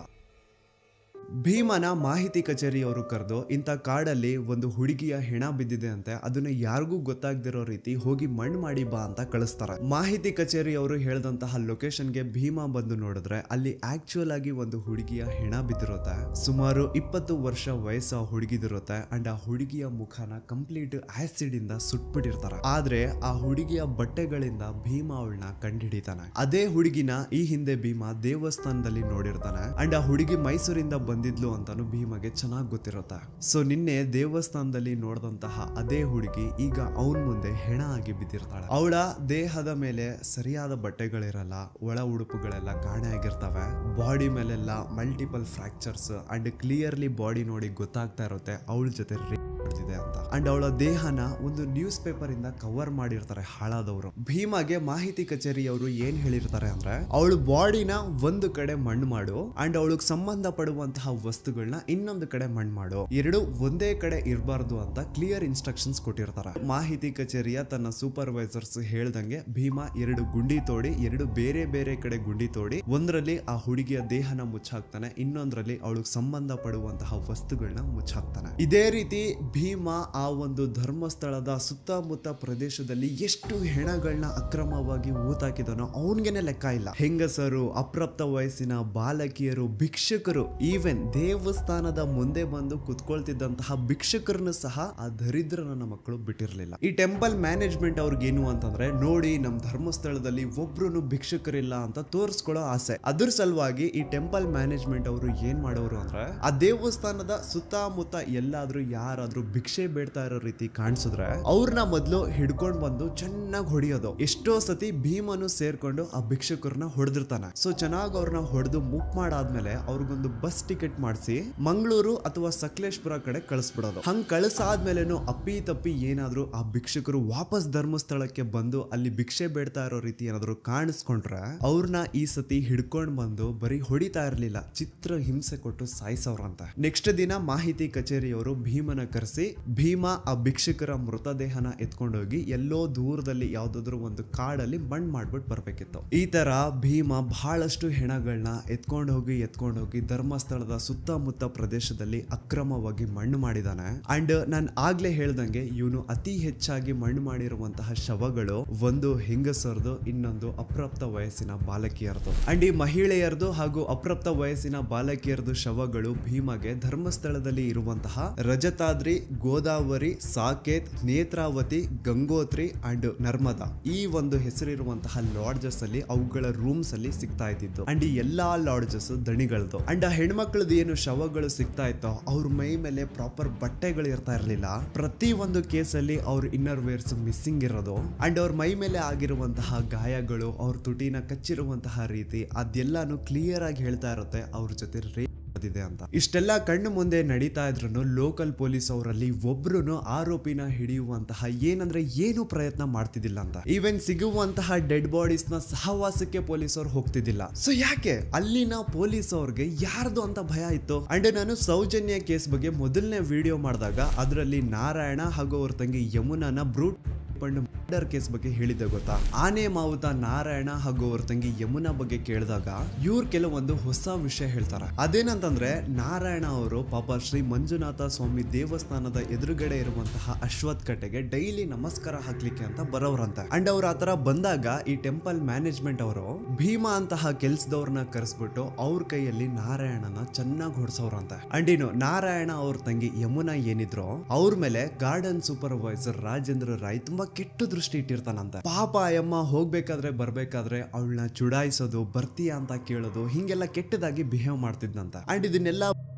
ಭೀಮನ ಮಾಹಿತಿ ಕಚೇರಿಯವರು ಕರೆದು ಇಂಥ ಕಾಡಲ್ಲಿ ಒಂದು ಹುಡುಗಿಯ ಹೆಣ ಬಿದ್ದಿದೆ ಅಂತೆ, ಅದನ್ನ ಯಾರಿಗೂ ಗೊತ್ತಾಗ್ದಿರೋ ರೀತಿ ಹೋಗಿ ಮಣ್ಣು ಮಾಡಿ ಬಾ ಅಂತ ಕಳಿಸ್ತಾರೆ. ಮಾಹಿತಿ ಕಚೇರಿಯವರು ಹೇಳಿದಂತಹ ಲೊಕೇಶನ್ಗೆ ಭೀಮ ಬಂದು ನೋಡಿದ್ರೆ ಅಲ್ಲಿ ಆಕ್ಚುಯಲ್ ಆಗಿ ಒಂದು ಹುಡುಗಿಯ ಹೆಣ ಬಿದ್ದಿರುತ್ತೆ. ಸುಮಾರು 20 ವರ್ಷ ವಯಸ್ಸು ಆ ಹುಡುಗಿದಿರುತ್ತೆ ಅಂಡ್ ಆ ಹುಡುಗಿಯ ಮುಖನ ಕಂಪ್ಲೀಟ್ ಆಸಿಡ್ ಇಂದ ಸುಟ್ಬಿಟ್ಟಿರ್ತಾರೆ. ಆದ್ರೆ ಆ ಹುಡುಗಿಯ ಬಟ್ಟೆಗಳಿಂದ ಭೀಮ ಅವಳನ್ನ ಕಂಡುಹಿಡಿತಾನೆ. ಅದೇ ಹುಡುಗಿನ ಈ ಹಿಂದೆ ಭೀಮ ದೇವಸ್ಥಾನದಲ್ಲಿ ನೋಡಿರ್ತಾನೆ ಅಂಡ್ ಆ ಹುಡುಗಿ ಮೈಸೂರಿಂದ ಬಂದಿದ್ಲು ಅಂತಾನು ಭೀಮಗೆ ಚೆನ್ನಾಗಿ ಗೊತ್ತಿರುತ್ತೆ. ಸೊ ನಿನ್ನೆ ದೇವಸ್ಥಾನದಲ್ಲಿ ನೋಡಿದಂತಹ ಅದೇ ಹುಡುಗಿ ಈಗ ಅವನ್ ಮುಂದೆ ಹೆಣ ಆಗಿ ಬಿದ್ದಿರ್ತಾಳೆ. ಅವಳ ದೇಹದ ಮೇಲೆ ಸರಿಯಾದ ಬಟ್ಟೆಗಳಿರಲ್ಲ, ಒಳ ಉಡುಪುಗಳೆಲ್ಲ ಕಾಣೆ ಆಗಿರ್ತವೆ, ಬಾಡಿ ಮೇಲೆಲ್ಲ multiple fractures and clearly body ನೋಡಿ ಗೊತ್ತಾಗ್ತಾ ಇರುತ್ತೆ ಅವಳ ಜೊತೆ ರೇಪ್ ಮಾಡ್ತಿದೆ ಅಂತ. ಅಂಡ್ ಅವಳ ದೇಹನ ಒಂದು ನ್ಯೂಸ್ ಪೇಪರ್ ಇಂದ ಕವರ್ ಮಾಡಿರ್ತಾರೆ ಹಾಳಾದವರು. ಭೀಮಗೆ ಮಾಹಿತಿ ಕಚೇರಿಯವರು ಏನ್ ಹೇಳಿರ್ತಾರೆ ಅಂದ್ರೆ ಅವಳ ಬಾಡಿನ ಒಂದು ಕಡೆ ಮಣ್ಣು ಮಾಡು ಅಂಡ್ ಅವಳಿಗೆ ಸಂಬಂಧ ಪಡುವಂತಹ ವಸ್ತುಗಳನ್ನ ಇನ್ನೊಂದು ಕಡೆ ಮಣ್ಣು ಮಾಡು, ಎರಡು ಒಂದೇ ಕಡೆ ಇರಬಾರ್ದು ಅಂತ ಕ್ಲಿಯರ್ ಇನ್ಸ್ಟ್ರಕ್ಷನ್ಸ್ ಕೊಟ್ಟಿರ್ತಾರೆ. ಮಾಹಿತಿ ಕಚೇರಿಯ ತನ್ನ ಸೂಪರ್ವೈಸರ್ಸ್ ಹೇಳ್ದಂಗೆ ಭೀಮ 2 ಗುಂಡಿ ತೋಡಿ 2 ಬೇರೆ ಬೇರೆ ಕಡೆ ಗುಂಡಿ ತೋಡಿ ಒಂದರಲ್ಲಿ ಆ ಹುಡುಗಿಯ ದೇಹನ ಮುಚ್ಚಾಕ್ತಾನೆ, ಇನ್ನೊಂದರಲ್ಲಿ ಅವಳಿಗೆ ಸಂಬಂಧ ಪಡುವಂತಹ ವಸ್ತುಗಳನ್ನ ಮುಚ್ಚಾಕ್ತಾನೆ. ಇದೇ ರೀತಿ ಭೀಮ ಆ ಒಂದು ಧರ್ಮಸ್ಥಳದ ಸುತ್ತಮುತ್ತ ಪ್ರದೇಶದಲ್ಲಿ ಎಷ್ಟು ಹೆಣಗಳನ್ನ ಅಕ್ರಮವಾಗಿ ಊತಾಕಿದನೋ ಅವನ್ಗೆನೆ ಲೆಕ್ಕ ಇಲ್ಲ. ಹೆಂಗಸರು, ಅಪ್ರಾಪ್ತ ವಯಸ್ಸಿನ ಬಾಲಕಿಯರು, ಭಿಕ್ಷುಕರು, ಈವನ್ ದೇವಸ್ಥಾನದ ಮುಂದೆ ಬಂದು ಕುತ್ಕೊಳ್ತಿದ್ದಂತಹ ಭಿಕ್ಷುಕರನ್ನು ಸಹ ಆ ದರಿದ್ರ ನನ್ನ ಮಕ್ಕಳು ಬಿಟ್ಟಿರ್ಲಿಲ್ಲ. ಈ ಟೆಂಪಲ್ ಮ್ಯಾನೇಜ್ಮೆಂಟ್ ಅವ್ರಿಗೇನು ಅಂತಂದ್ರೆ ನೋಡಿ ನಮ್ ಧರ್ಮಸ್ಥಳದಲ್ಲಿ ಒಬ್ರು ಭಿಕ್ಷುಕರಿಲ್ಲ ಅಂತ ತೋರಿಸ್ಕೊಳ್ಳೋ ಆಸೆ. ಅದ್ರ ಸಲುವಾಗಿ ಈ ಟೆಂಪಲ್ ಮ್ಯಾನೇಜ್ಮೆಂಟ್ ಅವರು ಏನ್ ಮಾಡೋರು ಅಂದ್ರೆ ಆ ದೇವಸ್ಥಾನದ ಸುತ್ತಮುತ್ತ ಎಲ್ಲಾದ್ರೂ ಯಾರಾದ್ರೂ ಭಿಕ್ಷೆ ಬೇಡ್ತಾ ಇರೋ ರೀತಿ ಕಾಣಿಸಿದ್ರೆ ಅವ್ರನ್ನ ಮೊದ್ಲು ಹಿಡ್ಕೊಂಡ್ ಬಂದು ಚೆನ್ನಾಗಿ ಹೊಡಿಯೋದು. ಎಷ್ಟೋ ಸತಿ ಭೀಮನು ಸೇರ್ಕೊಂಡು ಆ ಭಿಕ್ಷುಕರನ್ನ ಹೊಡೆದಿರ್ತಾನೆ. ಸೊ ಚೆನ್ನಾಗಿ ಅವ್ರನ್ನ ಹೊಡೆದು ಮುಕ್ ಮಾಡಾದ್ಮೇಲೆ ಅವ್ರಿಗೊಂದು ಬಸ್ ಟಿಕೆಟ್ ಮಾಡಿಸಿ ಮಂಗಳೂರು ಅಥವಾ ಸಕಲೇಶ್ಪುರ ಕಡೆ ಕಳಿಸ್ಬಿಡೋದು. ಹಂಗ್ ಕಳಿಸಾದ್ಮೇಲೆನು ಅಪ್ಪಿ ತಪ್ಪಿ ಏನಾದ್ರು ಆ ಭಿಕ್ಷುಕರು ವಾಪಸ್ ಧರ್ಮಸ್ಥಳಕ್ಕೆ ಬಂದು ಅಲ್ಲಿ ಭಿಕ್ಷೆ ಬೇಡ್ತಾ ಇರೋ ರೀತಿ ಏನಾದ್ರು ಕಾಣಿಸ್ಕೊಂಡ್ರೆ ಅವ್ರನ್ನ ಈ ಸತಿ ಹಿಡ್ಕೊಂಡ್ ಬಂದು ಬರೀ ಹೊಡಿತಾ ಇರ್ಲಿಲ್ಲ, ಚಿತ್ರ ಹಿಂಸೆ ಕೊಟ್ಟು ಸಾಯಿಸವ್ರಂತ. ನೆಕ್ಸ್ಟ್ ದಿನ ಮಾಹಿತಿ ಕಚೇರಿಯವರು ಭೀಮನ ಕರೆಸಿ ಭೀಮ ಆ ಭಿಕ್ಷುಕರ ಮೃತದೇಹನ ಎತ್ಕೊಂಡೋಗಿ ಎಲ್ಲೋ ದೂರದಲ್ಲಿ ಯಾವ್ದಾದ್ರು ಒಂದು ಕಾಡಲ್ಲಿ ಮಣ್ಣು ಮಾಡ್ಬಿಟ್ಟು ಬರ್ಬೇಕಿತ್ತು. ಈ ತರ ಭೀಮ ಬಹಳಷ್ಟು ಹೆಣಗಳನ್ನ ಎತ್ಕೊಂಡು ಹೋಗಿ ಧರ್ಮಸ್ಥಳದ ಸುತ್ತಮುತ್ತ ಪ್ರದೇಶದಲ್ಲಿ ಅಕ್ರಮವಾಗಿ ಮಣ್ಣು ಮಾಡಿದಾನೆ. ಅಂಡ್ ನಾನು ಆಗ್ಲೇ ಹೇಳ್ದಂಗೆ ಇವನು ಅತಿ ಹೆಚ್ಚಾಗಿ ಮಣ್ಣು ಮಾಡಿರುವಂತಹ ಶವಗಳು ಒಂದು ಹೆಂಗಸರದು, ಇನ್ನೊಂದು ಅಪ್ರಾಪ್ತ ವಯಸ್ಸಿನ ಬಾಲಕಿಯರದು. ಅಂಡ್ ಈ ಮಹಿಳೆಯರದು ಹಾಗೂ ಅಪ್ರಾಪ್ತ ವಯಸ್ಸಿನ ಬಾಲಕಿಯರದು ಶವಗಳು ಭೀಮಗೆ ಧರ್ಮಸ್ಥಳದಲ್ಲಿ ಇರುವಂತಹ ರಜತಾದ್ರಿ, ಗೋದಾವರಿ, ಸಾಕೇತ್, ನೇತ್ರಾವತಿ, ಗಂಗೋತ್ರಿ ಅಂಡ್ ನರ್ಮದಾ ಈ ಒಂದು ಹೆಸರಿರುವಂತಹ ಲಾಡ್ಜಸ್ ಅಲ್ಲಿ ಅವುಗಳ ರೂಮ್ಸ್ ಅಲ್ಲಿ ಸಿಗ್ತಾ ಇದ್ದಿದ್ದು. ಅಂಡ್ ಈ ಎಲ್ಲಾ ಲಾಡ್ಜಸ್ ದಣಿಗಳದು. ಅಂಡ್ ಆ ಹೆಣ್ಮಕ್ಳು ದನಗಳದ್ದು ಏನು ಶವಗಳು ಸಿಗ್ತಾ ಇತ್ತೋ ಅವ್ರ ಮೈ ಮೇಲೆ ಪ್ರಾಪರ್ ಬಟ್ಟೆಗಳು ಇರ್ತಾ ಇರ್ಲಿಲ್ಲ. ಪ್ರತಿ ಒಂದು ಕೇಸಲ್ಲಿ ಅವ್ರ ಇನ್ನರ್ ವೇರ್ಸ್ ಮಿಸ್ಸಿಂಗ್ ಇರೋದು ಅಂಡ್ ಅವ್ರ ಮೈ ಮೇಲೆ ಆಗಿರುವಂತಹ ಗಾಯಗಳು, ಅವ್ರ ತುಟಿನ ಕಚ್ಚಿರುವಂತಹ ರೀತಿ ಅದೆಲ್ಲಾನು ಕ್ಲಿಯರ್ ಆಗಿ ಹೇಳ್ತಾ ಇರುತ್ತೆ ಅವ್ರ ಜೊತೆ ಇದೆ ಅಂತ. ಇಷ್ಟೆಲ್ಲ ಕಣ್ಣು ಮುಂದೆ ನಡೀತಾ ಇದ್ರು ಲೋಕಲ್ ಪೊಲೀಸ್ ಅವರಲ್ಲಿ ಒಬ್ರು ಆರೋಪಿನ ಹಿಡಿಯುವಂತಹ ಏನು ಪ್ರಯತ್ನ ಮಾಡ್ತಿದ್ದಿಲ್ಲ ಅಂತ. ಈವನ್ ಸಿಗುವಂತಹ ಡೆಡ್ ಬಾಡೀಸ್ ನ ಸಹವಾಸಕ್ಕೆ ಪೊಲೀಸ್ ಅವ್ರು ಹೋಗ್ತಿದ್ದಿಲ್ಲ. ಸೊ ಯಾಕೆ ಅಲ್ಲಿನ ಪೊಲೀಸ್ ಅವ್ರಿಗೆ ಯಾರ್ದು ಅಂತ ಭಯ ಇತ್ತು. ಅಂಡ್ ನಾನು ಸೌಜನ್ಯ ಕೇಸ್ ಬಗ್ಗೆ ಮೊದಲನೇ ವಿಡಿಯೋ ಮಾಡಿದಾಗ ಅದರಲ್ಲಿ ನಾರಾಯಣ ಹಾಗೂ ಅವ್ರ ತಂಗಿ ಯಮುನಾನ ಬ್ರೂಟ್ ಮರ್ಡರ್ ಕೇಸ್ ಬಗ್ಗೆ ಹೇಳಿದ್ದೆ ಗೊತ್ತಾ. ಆನೆ ಮಾವುತ ನಾರಾಯಣ ಹಾಗೂ ಅವ್ರ ತಂಗಿ ಯಮುನಾ ಬಗ್ಗೆ ಕೇಳಿದಾಗ ಇವ್ರು ಕೆಲವೊಂದು ಹೊಸ ವಿಷಯ ಹೇಳ್ತಾರೆ. ಅದೇನಂತಂದ್ರೆ ನಾರಾಯಣ ಅವರು ಪಾಪ ಶ್ರೀ ಮಂಜುನಾಥ ಸ್ವಾಮಿ ದೇವಸ್ಥಾನದ ಎದುರುಗಡೆ ಇರುವಂತಹ ಅಶ್ವತ್ಥ ಕಟ್ಟೆಗೆ ಡೈಲಿ ನಮಸ್ಕಾರ ಹಾಕ್ಲಿಕ್ಕೆ ಅಂತ ಬರೋರಂತೆ. ಅಂಡ್ ಅವ್ರ ಆತರ ಬಂದಾಗ ಈ ಟೆಂಪಲ್ ಮ್ಯಾನೇಜ್ಮೆಂಟ್ ಅವರು ಭೀಮಾ ಅಂತಹ ಕೆಲ್ಸದವ್ರನ್ನ ಕರೆಸ್ಬಿಟ್ಟು ಅವ್ರ ಕೈಯಲ್ಲಿ ನಾರಾಯಣನ ಚೆನ್ನಾಗಿ ಹೊಡ್ಸವ್ರಂತೆ. ಅಂಡ್ ಇನ್ನು ನಾರಾಯಣ ಅವ್ರ ತಂಗಿ ಯಮುನಾ ಏನಿದ್ರು ಅವ್ರ ಮೇಲೆ ಗಾರ್ಡನ್ ಸೂಪರ್ವೈಸರ್ ರಾಜೇಂದ್ರ ರಾಯ್ ತುಂಬಾ ಕೆಟ್ಟ ದೃಷ್ಟಿ ಇಟ್ಟಿರ್ತಾನಂತೆ. ಪಾಪ ಅಯ್ಯಮ್ಮ ಹೋಗ್ಬೇಕಾದ್ರೆ ಬರ್ಬೇಕಾದ್ರೆ ಅವಳನ್ನ ಚುಡಾಯಿಸೋದು, ಬರ್ತೀಯಾ ಅಂತ ಕೇಳೋದು, ಹಿಂಗೆಲ್ಲ ಕೆಟ್ಟದಾಗಿ ಬಿಹೇವ್ ಮಾಡ್ತಿದ್ನಂತ. ಅಂಡ್ ಇದನ್ನೆಲ್ಲ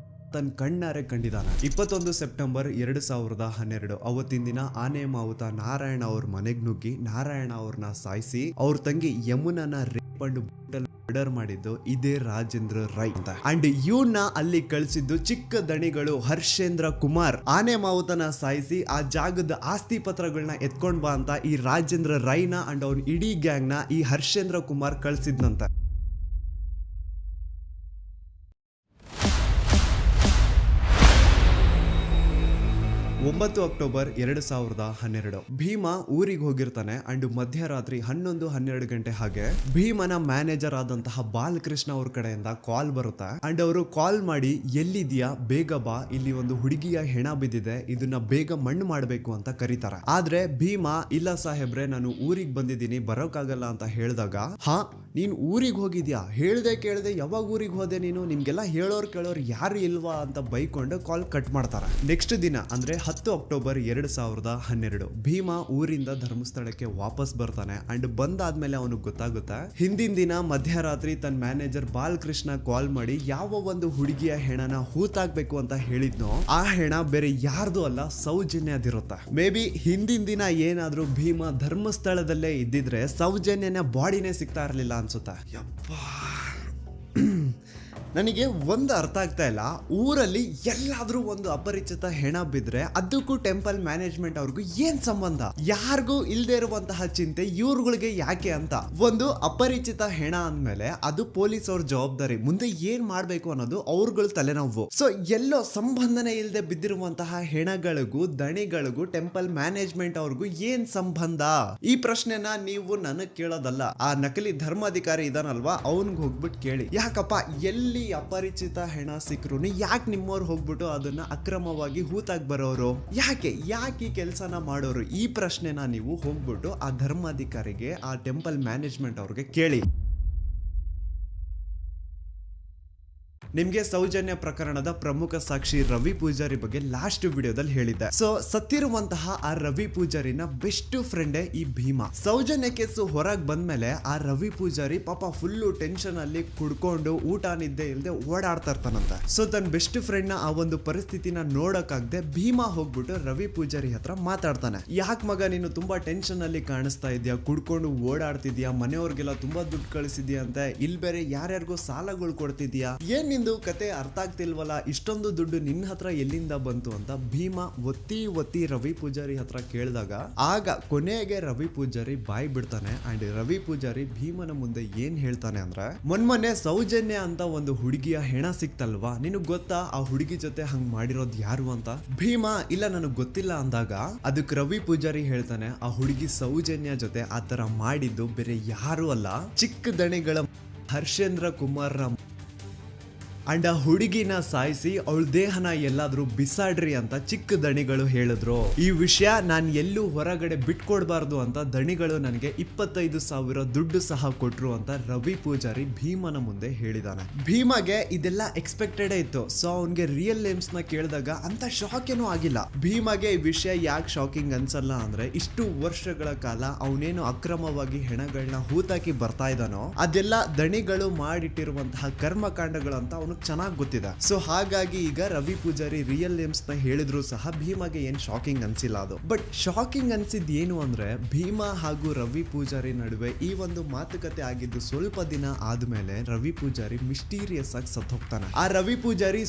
ತನ್ನ ಕಣ್ಣಾರೆ ಕಂಡಿದ್ದಾನೆ. 21 ಸೆಪ್ಟೆಂಬರ್ 2012 ಅವತ್ತಿನ ದಿನ ಆನೆ ಮಾವುತ ನಾರಾಯಣ ಅವ್ರ ಮನೆಗ್ ನುಗ್ಗಿ ನಾರಾಯಣ ಅವ್ರನ್ನ ಸಾಯಿಸಿ ಅವ್ರ ತಂಗಿ ಯಮುನನ ರೇಪ್ ಅಂಡ್ ಮರ್ಡರ್ ಮಾಡಿದ್ದು ಇದೇ ರಾಜೇಂದ್ರ ರೈ ಅಂತ. ಅಂಡ್ ಇವನ್ನ ಅಲ್ಲಿ ಕಳಿಸಿದ್ದು ಚಿಕ್ಕ ದಣಿಗಳು ಹರ್ಷೇಂದ್ರ ಕುಮಾರ್. ಆನೆ ಮಾವುತನ ಸಾಯಿಸಿ ಆ ಜಾಗದ ಆಸ್ತಿ ಪತ್ರಗಳನ್ನ ಎತ್ಕೊಂಡ್ ಬಾ ಅಂತ ಈ ರಾಜೇಂದ್ರ ರೈನ ಅಂಡ್ ಅವ್ನ ಇಡೀ ಗ್ಯಾಂಗ್ ನ ಈ ಹರ್ಷೇಂದ್ರ ಕುಮಾರ್ ಕಳಿಸಿದ್ನಂತ. 9 ಅಕ್ಟೋಬರ್ 2012 ಭೀಮಾ ಊರಿಗೆ ಹೋಗಿರ್ತಾನೆ. ಅಂಡ್ ಮಧ್ಯರಾತ್ರಿ 11-12 ಗಂಟೆ ಹಾಗೆ ಭೀಮನ ಮ್ಯಾನೇಜರ್ ಆದಂತಹ ಬಾಲಕೃಷ್ಣ ಅವ್ರ ಕಡೆಯಿಂದ ಕಾಲ್ ಬರುತ್ತೆ. ಅಂಡ್ ಅವರು ಕಾಲ್ ಮಾಡಿ ಎಲ್ಲಿದ್ಯಾ ಬೇಗ ಬಾ, ಇಲ್ಲಿ ಒಂದು ಹುಡುಗಿಯ ಹೆಣ ಬಿದ್ದಿದೆ, ಇದನ್ನ ಬೇಗ ಮಣ್ಣು ಮಾಡಬೇಕು ಅಂತ ಕರೀತಾರೆ. ಆದ್ರೆ ಭೀಮಾ ಇಲ್ಲ ಸಾಹೇಬ್ರೆ ನಾನು ಊರಿಗೆ ಬಂದಿದ್ದೀನಿ ಬರೋಕ್ಕಾಗಲ್ಲ ಅಂತ ಹೇಳಿದಾಗ ಹಾ ನೀನ್ ಊರಿಗೆ ಹೋಗಿದ್ಯಾ, ಹೇಳ್ದೆ ಕೇಳ್ದೆ ಯಾವಾಗ ಊರಿಗೆ ಹೋದೆ ನೀನು, ನಿಮ್ಗೆಲ್ಲ ಹೇಳೋರ್ ಕೇಳೋರ್ ಯಾರು ಇಲ್ವಾ ಅಂತ ಬೈಕೊಂಡು ಕಾಲ್ ಕಟ್ ಮಾಡ್ತಾರೆ. ನೆಕ್ಸ್ಟ್ ದಿನ ಅಂದ್ರೆ 10 ಅಕ್ಟೋಬರ್ 2012 ಭೀಮಾ ಊರಿಂದ ಧರ್ಮಸ್ಥಳಕ್ಕೆ ವಾಪಸ್ ಬರ್ತಾನೆ. ಅಂಡ್ ಬಂದಾದ್ಮೇಲೆ ಅವನಿಗೆ ಗೊತ್ತಾಗುತ್ತೆ ಹಿಂದಿನ ದಿನ ಮಧ್ಯರಾತ್ರಿ ತನ್ನ ಮ್ಯಾನೇಜರ್ ಬಾಲಕೃಷ್ಣ ಕಾಲ್ ಮಾಡಿ ಯಾವ ಒಂದು ಹುಡುಗಿಯ ಹೆಣನ ಹೂತಾಕ್ಬೇಕು ಅಂತ ಹೇಳಿದ್ನೋ ಆ ಹೆಣ ಬೇರೆ ಯಾರ್ದು ಅಲ್ಲ ಸೌಜನ್ಯದಿರುತ್ತೆ. ಮೇ ಬಿ ಹಿಂದಿನ ದಿನ ಏನಾದ್ರೂ ಭೀಮಾ ಧರ್ಮಸ್ಥಳದಲ್ಲೇ ಇದ್ದಿದ್ರೆ ಸೌಜನ್ಯನ ಬಾಡಿನೇ ಸಿಗ್ತಾ ಇರ್ಲಿಲ್ಲ ಅನ್ಸುತ್ತೆ. ಯಪ್ಪಾ ನನಗೆ ಒಂದು ಅರ್ಥ ಆಗ್ತಾ ಇಲ್ಲ, ಊರಲ್ಲಿ ಎಲ್ಲಾದ್ರೂ ಒಂದು ಅಪರಿಚಿತ ಹೆಣ ಬಿದ್ರೆ ಅದಕ್ಕೂ ಟೆಂಪಲ್ ಮ್ಯಾನೇಜ್ಮೆಂಟ್ ಅವ್ರಿಗೂ ಏನ್ ಸಂಬಂಧ? ಯಾರಿಗೂ ಇಲ್ದೇ ಇರುವಂತಹ ಚಿಂತೆ ಇವ್ರುಗಳಿಗೆ ಯಾಕೆ ಅಂತ. ಒಂದು ಅಪರಿಚಿತ ಹೆಣ ಅಂದ್ಮೇಲೆ ಅದು ಪೊಲೀಸ್ ಅವ್ರ ಜವಾಬ್ದಾರಿ, ಮುಂದೆ ಏನ್ ಮಾಡ್ಬೇಕು ಅನ್ನೋದು ಅವ್ರಗಳ ತಲೆನೋವು. ಸೊ ಎಲ್ಲೋ ಸಂಬಂಧನೇ ಇಲ್ಲದೆ ಬಿದ್ದಿರುವಂತಹ ಹೆಣಗಳಿಗೂ ದಣಿಗಳಿಗೂ ಟೆಂಪಲ್ ಮ್ಯಾನೇಜ್ಮೆಂಟ್ ಅವ್ರಿಗೂ ಏನ್ ಸಂಬಂಧ? ಈ ಪ್ರಶ್ನೆನ ನೀವು ನನಗ್ ಕೇಳೋದಲ್ಲ, ಆ ನಕಲಿ ಧರ್ಮಾಧಿಕಾರಿ ಇದಾನಲ್ವಾ ಅವನ್ಗೆ ಹೋಗ್ಬಿಟ್ಟು ಕೇಳಿ. ಯಾಕಪ್ಪ ಎಲ್ಲಿ ಅಪರಿಚಿತ ಹೆಣ ಸಿಕ್ಕರು ಯಾಕೆ ನಿಮ್ಮವ್ರು ಹೋಗ್ಬಿಟ್ಟು ಅದನ್ನ ಅಕ್ರಮವಾಗಿ ಹೂತಾಗಿ ಬರೋರು? ಯಾಕೆ ಈ ಕೆಲಸನ ಮಾಡೋರು? ಈ ಪ್ರಶ್ನೆನ ನೀವು ಹೋಗ್ಬಿಟ್ಟು ಆ ಧರ್ಮಾಧಿಕಾರಿಗೆ ಆ ಟೆಂಪಲ್ ಮ್ಯಾನೇಜ್ಮೆಂಟ್ ಅವ್ರಿಗೆ ಕೇಳಿ. ನಿಮ್ಗೆ ಸೌಜನ್ಯ ಪ್ರಕರಣದ ಪ್ರಮುಖ ಸಾಕ್ಷಿ ರವಿ ಪೂಜಾರಿ ಬಗ್ಗೆ ಲಾಸ್ಟ್ ವಿಡಿಯೋದಲ್ಲಿ ಹೇಳಿದ್ದೆ. ಸೊ ಸತ್ತಿರುವಂತಹ ಆ ರವಿ ಪೂಜಾರಿನ ಬೆಸ್ಟ್ ಫ್ರೆಂಡೇ ಈ ಭೀಮಾ. ಸೌಜನ್ಯ ಕೇಸು ಹೊರಗೆ ಬಂದ್ಮೇಲೆ ಆ ರವಿ ಪೂಜಾರಿ ಪಾಪ ಫುಲ್ಲು ಟೆನ್ಷನ್ ಅಲ್ಲಿ ಕುಡ್ಕೊಂಡು ಊಟ ನಿದ್ದೆ ಇಲ್ಲದೆ ಓಡಾಡ್ತಾ ಇರ್ತಾನಂತೆ. ಸೊ ತನ್ನ ಬೆಸ್ಟ್ ಫ್ರೆಂಡ್ ನ ಆ ಒಂದು ಪರಿಸ್ಥಿತಿನ ನೋಡಕ್ಕಾಗದೆ ಭೀಮಾ ಹೋಗ್ಬಿಟ್ಟು ರವಿ ಪೂಜಾರಿ ಹತ್ರ ಮಾತಾಡ್ತಾನೆ. ಯಾಕೆ ಮಗ ನೀನು ತುಂಬಾ ಟೆನ್ಷನ್ ಅಲ್ಲಿ ಕಾಣಿಸ್ತಾ ಇದೆಯಾ, ಕುಡ್ಕೊಂಡು ಓಡಾಡ್ತಿದ್ಯಾ, ಮನೆಯವ್ರಿಗೆಲ್ಲ ತುಂಬಾ ದುಡ್ಡು ಕಳಿಸಿದ್ಯಾ ಅಂತ, ಇಲ್ಲಿ ಬೇರೆ ಯಾರ್ಯಾರಿಗೋ ಸಾಲಗಳು ಕೊಡ್ತಿದ್ಯಾ, ಏನ್ ಕತೆ ಅರ್ಥ ಆಗ್ತಿಲ್ವಲ್ಲ, ಇಷ್ಟೊಂದು ದುಡ್ಡು ನಿನ್ನ ಹತ್ರ ಎಲ್ಲಿಂದ ಬಂತು ಅಂತ ಭೀಮಾ ಒತ್ತಿ ರವಿ ಪೂಜಾರಿ ಹತ್ರ ಕೇಳಿದಾಗ ಆಗ ಕೊನೆಗೆ ರವಿ ಪೂಜಾರಿ ಬಾಯ್ ಬಿಡ್ತಾನೆ. ಅಂಡ್ ರವಿ ಪೂಜಾರಿ ಭೀಮನ ಮುಂದೆ ಏನ್ ಹೇಳ್ತಾನೆ ಅಂದ್ರೆ, ಮೊನ್ನೆ ಸೌಜನ್ಯ ಅಂತ ಒಂದು ಹುಡುಗಿಯ ಹೆಣ ಸಿಕ್ತಲ್ವಾ, ನಿನಗ್ ಗೊತ್ತಾ ಆ ಹುಡುಗಿ ಜೊತೆ ಹಂಗ್ ಮಾಡಿರೋದು ಯಾರು ಅಂತ? ಭೀಮಾ ಇಲ್ಲ ನನಗ್ ಗೊತ್ತಿಲ್ಲ ಅಂದಾಗ ಅದಕ್ಕೆ ರವಿ ಪೂಜಾರಿ ಹೇಳ್ತಾನೆ, ಆ ಹುಡುಗಿ ಸೌಜನ್ಯ ಜೊತೆ ಆತರ ಮಾಡಿದ್ದು ಬೇರೆ ಯಾರು ಅಲ್ಲ, ಚಿಕ್ಕ ದಣಿಗಳ ಹರ್ಷೇಂದ್ರ ಕುಮಾರ್ ಅಂಡ್ ಆ ಹುಡುಗಿನ ಸಾಯಿಸಿ ಅವಳ ದೇಹನ ಎಲ್ಲಾದ್ರೂ ಬಿಸಾಡ್ರಿ ಅಂತ ಚಿಕ್ಕ ದಣಿಗಳು ಹೇಳಿದ್ರು. ಈ ವಿಷಯ ನಾನು ಎಲ್ಲೂ ಹೊರಗಡೆ ಬಿಟ್ಕೊಡ್ಬಾರ್ದು ಅಂತ ದಣಿಗಳು ನನಗೆ 25,000 ದುಡ್ಡು ಸಹ ಕೊಟ್ರು ಅಂತ ರವಿ ಪೂಜಾರಿ ಭೀಮನ ಮುಂದೆ ಹೇಳಿದಾನೆ. ಭೀಮಾಗೆ ಇದೆಲ್ಲ ಎಕ್ಸ್ಪೆಕ್ಟೆಡ್ ಇತ್ತು. ಸೊ ಅವನ್ಗೆ ರಿಯಲ್ ನೇಮ್ಸ್ ನ ಕೇಳಿದಾಗ ಅಂತ ಶಾಕ್ ಏನೂ ಆಗಿಲ್ಲ. ಭೀಮಾಗೆ ಈ ವಿಷಯ ಯಾಕೆ ಶಾಕಿಂಗ್ ಅನ್ಸಲ್ಲ ಅಂದ್ರೆ, ಇಷ್ಟು ವರ್ಷಗಳ ಕಾಲ ಅವನೇನು ಅಕ್ರಮವಾಗಿ ಹೆಣಗಳನ್ನ ಹೂತಾಕಿ ಬರ್ತಾ ಇದ್ದಾನೋ ಅದೆಲ್ಲ ದಣಿಗಳು ಮಾಡಿಟ್ಟಿರುವಂತಹ ಕರ್ಮಕಾಂಡಗಳು ಅಂತ ಅವನು ಅವನಿಗೆ ಚೆನ್ನಾಗಿ ಗೊತ್ತಿದೆ. ಸೊ ಹಾಗಾಗಿ ಈಗ ರವಿ ಪೂಜಾರಿ ರಿಯಲ್ ನೇಮ್ಸ್ ನ ಹೇಳಿದ್ರು ಸಹ ಭೀಮಾಗೆ ಏನ್ ಶಾಕಿಂಗ್ ಅನ್ಸಿಲ್ಲ ಅದು. ಬಟ್ ಶಾಕಿಂಗ್ ಅನ್ಸಿದ್ ಏನು ಅಂದ್ರೆ ಭೀಮಾ ಹಾಗೂ ರವಿ ಪೂಜಾರಿ ನಡುವೆ ಈ ಒಂದು ಮಾತುಕತೆ ಆಗಿದ್ದು ಸ್ವಲ್ಪ ದಿನ ಆದ್ಮೇಲೆ ರವಿ ಪೂಜಾರಿ ಮಿಸ್ಟೀರಿಯಸ್ ಆಗಿ ಸತ್ ಹೋಗ್ತಾನೆ. ಆ ರವಿ ಪೂಜಾರಿ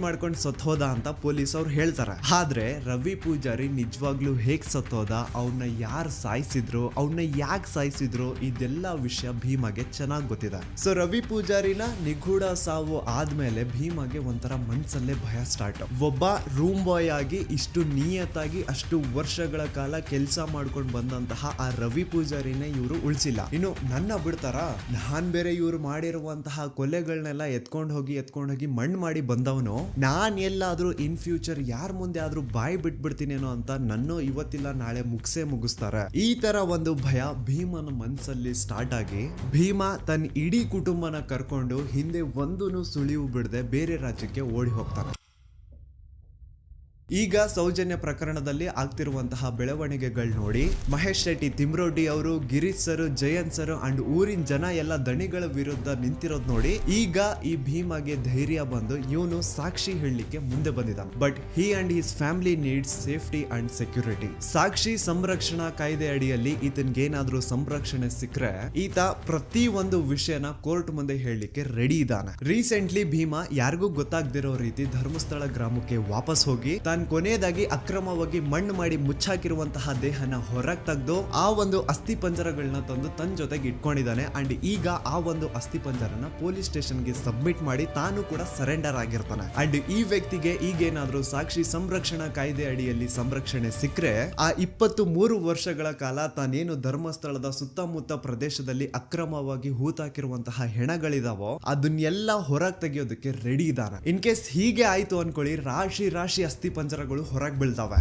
ಮಾಡ್ಕೊಂಡು ಸತ್ತೋದ ಅಂತ ಪೊಲೀಸ್ ಅವ್ರು ಹೇಳ್ತಾರೆ. ಆದ್ರೆ ರವಿ ಪೂಜಾರಿ ನಿಜವಾಗ್ಲೂ ಹೇಗ್ ಸತ್ತೋದ, ಅವನ್ನ ಯಾರು ಸಾಯಿಸಿದ್ರು, ಅವನ್ನ ಯಾಕೆ ಸಾಯಿಸಿದ್ರು, ಇದೆಲ್ಲ ವಿಷಯ ಭೀಮಾಗೆ ಚೆನ್ನಾಗಿ ಗೊತ್ತಿದೆ. ಸೊ ರವಿ ಪೂಜಾರಿನ ನಿಗೂಢ ಸಾವು ಆದ್ಮೇಲೆ ಭೀಮಾಗೆ ಒಂಥರ ಮನ್ಸಲ್ಲೇ ಭಯ ಸ್ಟಾರ್ಟ್. ಒಬ್ಬ ರೂಮ್ ಬಾಯ್ ಆಗಿ ಇಷ್ಟು ನಿಯತ್ತಾಗಿ ಅಷ್ಟು ವರ್ಷಗಳ ಕಾಲ ಕೆಲಸ ಮಾಡ್ಕೊಂಡು ಬಂದಂತಹ ಆ ರವಿ ಪೂಜಾರಿನೇ ಇವರು ಉಳಿಸಿಲ್ಲ. ಇನ್ನು ನನ್ನ ಬಿಡ್ತಾರ, ನಾನ್ ಬೇರೆ ಇವ್ರು ಮಾಡಿರುವಂತಹ ಕೊಲೆಗಳನ್ನೆಲ್ಲ ಎತ್ಕೊಂಡು ಹೋಗಿ ಮಣ್ಣು ಮಾಡಿ ಬಂದವನು, ನಾನ್ ಎಲ್ಲಾದ್ರೂ ಇನ್ ಫ್ಯೂಚರ್ ಯಾರ ಮುಂದೆ ಆದ್ರೂ ಬಾಯಿ ಬಿಟ್ಬಿಡ್ತೀನೇನೋ ಅಂತ ನನ್ನ ಇವತ್ತಿಲ್ಲ ನಾಳೆ ಮುಗಿಸ್ತಾರೆ. ಈ ತರ ಒಂದು ಭಯ ಭೀಮನ ಮನ್ಸಲ್ಲಿ ಸ್ಟಾರ್ಟ್ ಆಗಿ ಭೀಮ ತನ್ನ ಇಡೀ ಕುಟುಂಬನ ಕರ್ಕೊಂಡು ಹಿಂದೆ ಒಂದೂ ಸುಳಿವು ಬಿಡದೆ ಬೇರೆ ರಾಜ್ಯಕ್ಕೆ ಓಡಿ ಹೋಗ್ತಾನೆ. ಈಗ ಸೌಜನ್ಯ ಪ್ರಕರಣದಲ್ಲಿ ಆಗ್ತಿರುವಂತಹ ಬೆಳವಣಿಗೆಗಳು ನೋಡಿ ಮಹೇಶ್ ಶೆಟ್ಟಿ, ತಿಮ್ರೋಡಿ ಅವರು, Girish sir, Jayant sir and ಊರಿನ ಜನ ಎಲ್ಲ ದಣಿಗಳ ವಿರುದ್ಧ ನಿಂತಿರೋದು ನೋಡಿ ಈಗ ಈ ಭೀಮಾಗೆ ಧೈರ್ಯ ಬಂದು ಇವನು ಸಾಕ್ಷಿ ಹೇಳಲಿಕ್ಕೆ ಮುಂದೆ ಬಂದಿದ್ದಾನೆ. But he and his family needs safety and security. ಸಾಕ್ಷಿ ಸಂರಕ್ಷಣಾ ಕಾಯ್ದೆ ಅಡಿಯಲ್ಲಿ ಈತನ್ಗೇನಾದ್ರೂ ಸಂರಕ್ಷಣೆ ಸಿಕ್ಕರೆ ಈತ ಪ್ರತಿ ಒಂದು ವಿಷಯನ ಕೋರ್ಟ್ ಮುಂದೆ ಹೇಳಲಿಕ್ಕೆ ರೆಡಿ ಇದ್ದಾನೆ. ರೀಸೆಂಟ್ಲಿ ಭೀಮಾ ಯಾರಿಗೂ ಗೊತ್ತಾಗದಿರೋ ರೀತಿ ಧರ್ಮಸ್ಥಳ ಗ್ರಾಮಕ್ಕೆ ವಾಪಸ್ ಹೋಗಿ ಕೊನೆಯದಾಗಿ ಅಕ್ರಮವಾಗಿ ಮಣ್ಣು ಮಾಡಿ ಮುಚ್ಚಾಕಿರುವಂತಹ ದೇಹನ ಹೊರಗೆ ತೆಗೆದು ಆ ಒಂದು ಅಸ್ಥಿ ಪಂಜರಗಳನ್ನ ತಂದು ತನ್ನ ಜೊತೆಗೆ ಇಟ್ಕೊಂಡಿದ್ದಾನೆ. ಅಂಡ್ ಈಗ ಆ ಒಂದು ಅಸ್ಥಿ ಪಂಜರನ ಪೊಲೀಸ್ ಸ್ಟೇಷನ್ಗೆ ಸಬ್ಮಿಟ್ ಮಾಡಿ ತಾನು ಕೂಡ ಸರೆಂಡರ್ ಆಗಿರ್ತಾನೆ. ಅಂಡ್ ಈ ವ್ಯಕ್ತಿಗೆ ಈಗೇನಾದ್ರೂ ಸಾಕ್ಷಿ ಸಂರಕ್ಷಣಾ ಕಾಯ್ದೆ ಅಡಿಯಲ್ಲಿ ಸಂರಕ್ಷಣೆ ಸಿಕ್ಕರೆ ಆ 23 ವರ್ಷಗಳ ಕಾಲ ತಾನೇನು ಧರ್ಮಸ್ಥಳದ ಸುತ್ತಮುತ್ತ ಪ್ರದೇಶದಲ್ಲಿ ಅಕ್ರಮವಾಗಿ ಹೂತಾಕಿರುವಂತಹ ಹೆಣಗಳಿದಾವೋ ಅದನ್ನೆಲ್ಲ ಹೊರಗೆ ತೆಗೆಯೋದಕ್ಕೆ ರೆಡಿ ಇದ್ದಾನೆ. ಇನ್ ಕೇಸ್ ಹೀಗೆ ಆಯ್ತು ಅನ್ಕೊಳ್ಳಿ, ರಾಶಿ ಅಸ್ಥಿ ಪಂಜರಗಳು ಹೊರಗೆ ಬೀಳ್ತಾವೆ.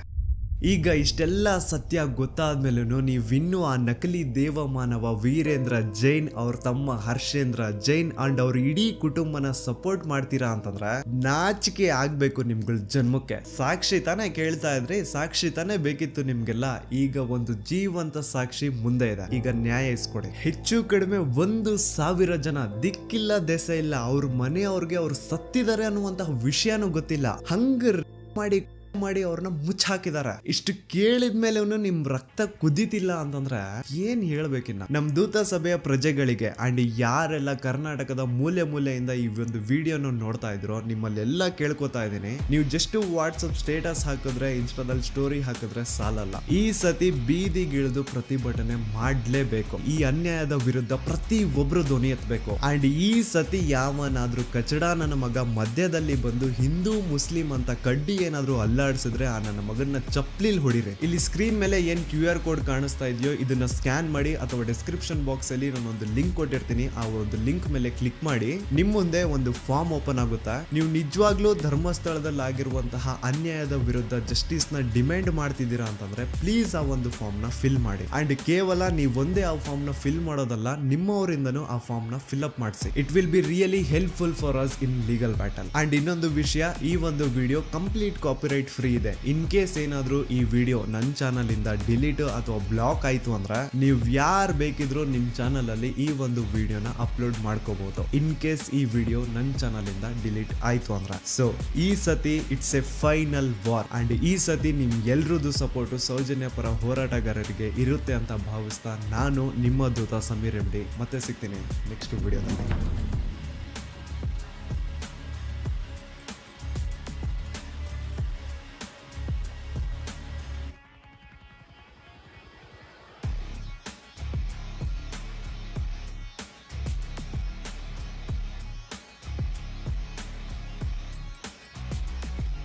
ಈಗ ಇಷ್ಟೆಲ್ಲ ಸತ್ಯ ಗೊತ್ತಾದ್ಮೇಲೂ ನೀವಿನ್ನೂ ಆ ನಕಲಿ ದೇವಮಾನವ ವೀರೇಂದ್ರ ಜೈನ್ ಅವ್ರ ತಮ್ಮ ಹರ್ಷೇಂದ್ರ ಜೈನ್ ಅಂಡ್ ಅವ್ರ ಇಡೀ ಕುಟುಂಬನ ಸಪೋರ್ಟ್ ಮಾಡ್ತೀರಾ ಅಂತಂದ್ರೆ ನಾಚಿಕೆ ಆಗ್ಬೇಕು ನಿಮ್ಗಳ ಜನ್ಮಕ್ಕೆ. ಸಾಕ್ಷಿ ತಾನೇ ಕೇಳ್ತಾ ಇದ್ರಿ, ಸಾಕ್ಷಿ ತಾನೇ ಬೇಕಿತ್ತು ನಿಮ್ಗೆಲ್ಲ. ಈಗ ಒಂದು ಜೀವಂತ ಸಾಕ್ಷಿ ಮುಂದೆ ಇದೆ, ಈಗ ನ್ಯಾಯ ಇಸ್ಕೊಡಿ. ಹೆಚ್ಚು ಕಡಿಮೆ 1,000 ಜನ ದಿಕ್ಕಿಲ್ಲ ದೆಸ ಇಲ್ಲ, ಅವ್ರ ಮನೆಯವ್ರಿಗೆ ಅವ್ರು ಸತ್ತಿದ್ದಾರೆ ಅನ್ನುವಂತಹ ವಿಷಯನೂ ಗೊತ್ತಿಲ್ಲ, ಹಂಗ ಮಾಡಿ ಅವ್ರನ್ನ ಮುಚ್ಚಾಕಿದಾರೆ. ಇಷ್ಟು ಕೇಳಿದ್ಮೇಲೆ ನಿಮ್ ರಕ್ತ ಕುದಿತಿಲ್ಲ ಅಂತಂದ್ರೆ ಏನ್ ಹೇಳ್ಬೇಕಿನ್ನ. ನಮ್ ದೂತ ಸಭೆಯ ಪ್ರಜೆಗಳಿಗೆ ಅಂಡ್ ಯಾರೆಲ್ಲ ಕರ್ನಾಟಕದ ಮೂಲೆಯಿಂದ ಈ ಒಂದು ವಿಡಿಯೋನ ನೋಡ್ತಾ ಇದ್ರು ನಿಮ್ಮಲ್ಲೆಲ್ಲ ಕೇಳ್ಕೊತಾ ಇದೀನಿ, ನೀವು ಜಸ್ಟ್ ವಾಟ್ಸಪ್ ಸ್ಟೇಟಸ್ ಹಾಕಿದ್ರೆ, ಇನ್ಸ್ಟಾದಲ್ಲಿ ಸ್ಟೋರಿ ಹಾಕಿದ್ರೆ ಸಾಲಲ್ಲ. ಈ ಸತಿ ಬೀದಿಗಿಳಿದು ಪ್ರತಿಭಟನೆ ಮಾಡ್ಲೇಬೇಕು. ಈ ಅನ್ಯಾಯದ ವಿರುದ್ಧ ಪ್ರತಿ ಒಬ್ರು ಧ್ವನಿ ಎತ್ತಬೇಕು. ಅಂಡ್ ಈ ಸತಿ ಯಾವನಾದ್ರೂ ಕಚಡ ನನ್ನ ಮಗ ಮಧ್ಯದಲ್ಲಿ ಬಂದು ಹಿಂದೂ ಮುಸ್ಲಿಂ ಅಂತ ಕಡ್ಡಿ ಏನಾದ್ರೂ ಅಲ್ಲಾಡಿಸಿದ್ರೆ ಆ ನನ್ನ ಮಗನ್ನ ಚಪ್ಲಿಲ್ ಹೊಡಿರಿ. ಇಲ್ಲಿ ಸ್ಕ್ರೀನ್ ಮೇಲೆ ಏನ್ QR ಕೋಡ್ ಕಾಣಿಸ್ತಾ ಇದೆಯೋ ಇದನ್ನ ಸ್ಕ್ಯಾನ್ ಮಾಡಿ ಅಥವಾ ಡಿಸ್ಕ್ರಿಪ್ಷನ್ ಬಾಕ್ಸ್ ಅಲ್ಲಿ ನಾನೊಂದು ಲಿಂಕ್ ಕೊಟ್ಟಿರ್ತೀನಿ, ಆ ಒಂದು ಲಿಂಕ್ ಮೇಲೆ ಕ್ಲಿಕ್ ಮಾಡಿ ನಿಮ್ ಮುಂದೆ ಒಂದು ಫಾರ್ಮ್ ಓಪನ್ ಆಗುತ್ತಾ. ನೀವು ನಿಜವಾಗ್ಲೂ ಧರ್ಮಸ್ಥಳದಲ್ಲಿ ಆಗಿರುವಂತಹ ಅನ್ಯಾಯದ ವಿರುದ್ಧ ಜಸ್ಟಿಸ್ ನ ಡಿಮ್ಯಾಂಡ್ ಮಾಡ್ತಿದ್ದೀರಾ ಅಂತಂದ್ರೆ ಪ್ಲೀಸ್ ಆ ಒಂದು ಫಾರ್ಮ್ ನ ಫಿಲ್ ಮಾಡಿ. ಅಂಡ್ ಕೇವಲ ನೀವು ಒಂದೇ ಆ ಫಾರ್ಮ್ ನ ಫಿಲ್ ಮಾಡೋದಲ್ಲ, ನಿಮ್ಮವರಿಂದನೂ ಆ ಫಾರ್ಮ್ ನ ಫಿಲ್ ಅಪ್ ಮಾಡಿಸಿ. It will be really helpful for us in legal battle. And ಇನ್ನೊಂದು ವಿಷಯ, ಈ ಒಂದು ವಿಡಿಯೋ ಕಂಪ್ಲೀಟ್ ಕಾಪಿರೈಟ್ ಫ್ರೀ ಇದೆ. ಇನ್ ಕೇಸ್ ಏನಾದ್ರೂ ಈ ವಿಡಿಯೋ ನನ್ನ ಚಾನಲ್ ಇಂದ ಡಿಲೀಟ್ ಅಥವಾ ಬ್ಲಾಕ್ ಆಯ್ತು ಅಂದ್ರೆ ನೀವು ಯಾರು ಬೇಕಿದ್ರು ನಿಮ್ ಚಾನಲ್ ಅಲ್ಲಿ ಈ ಒಂದು ವಿಡಿಯೋನ ಅಪ್ಲೋಡ್ ಮಾಡ್ಕೋಬಹುದು. ಇನ್ ಕೇಸ್ ಈ ವಿಡಿಯೋ ನನ್ನ ಚಾನಲ್ ಇಂದ ಡಿಲೀಟ್ ಆಯ್ತು ಅಂದ್ರೆ. ಸೊ ಈ ಸತಿ it's A final war and ಈ ಸತಿ ನಿಮ್ ಎಲ್ರದ್ದು ಸಪೋರ್ಟ್ ಸೌಜನ್ಯ ಪರ ಹೋರಾಟಗಾರರಿಗೆ ಇರುತ್ತೆ ಅಂತ ಭಾವಿಸ್ತಾ ನಾನು ನಿಮ್ಮ ದೂತ ಸಮೀರ್ MD ಮತ್ತೆ ಸಿಗ್ತೀನಿ ನೆಕ್ಸ್ಟ್ ವಿಡಿಯೋದಲ್ಲಿ.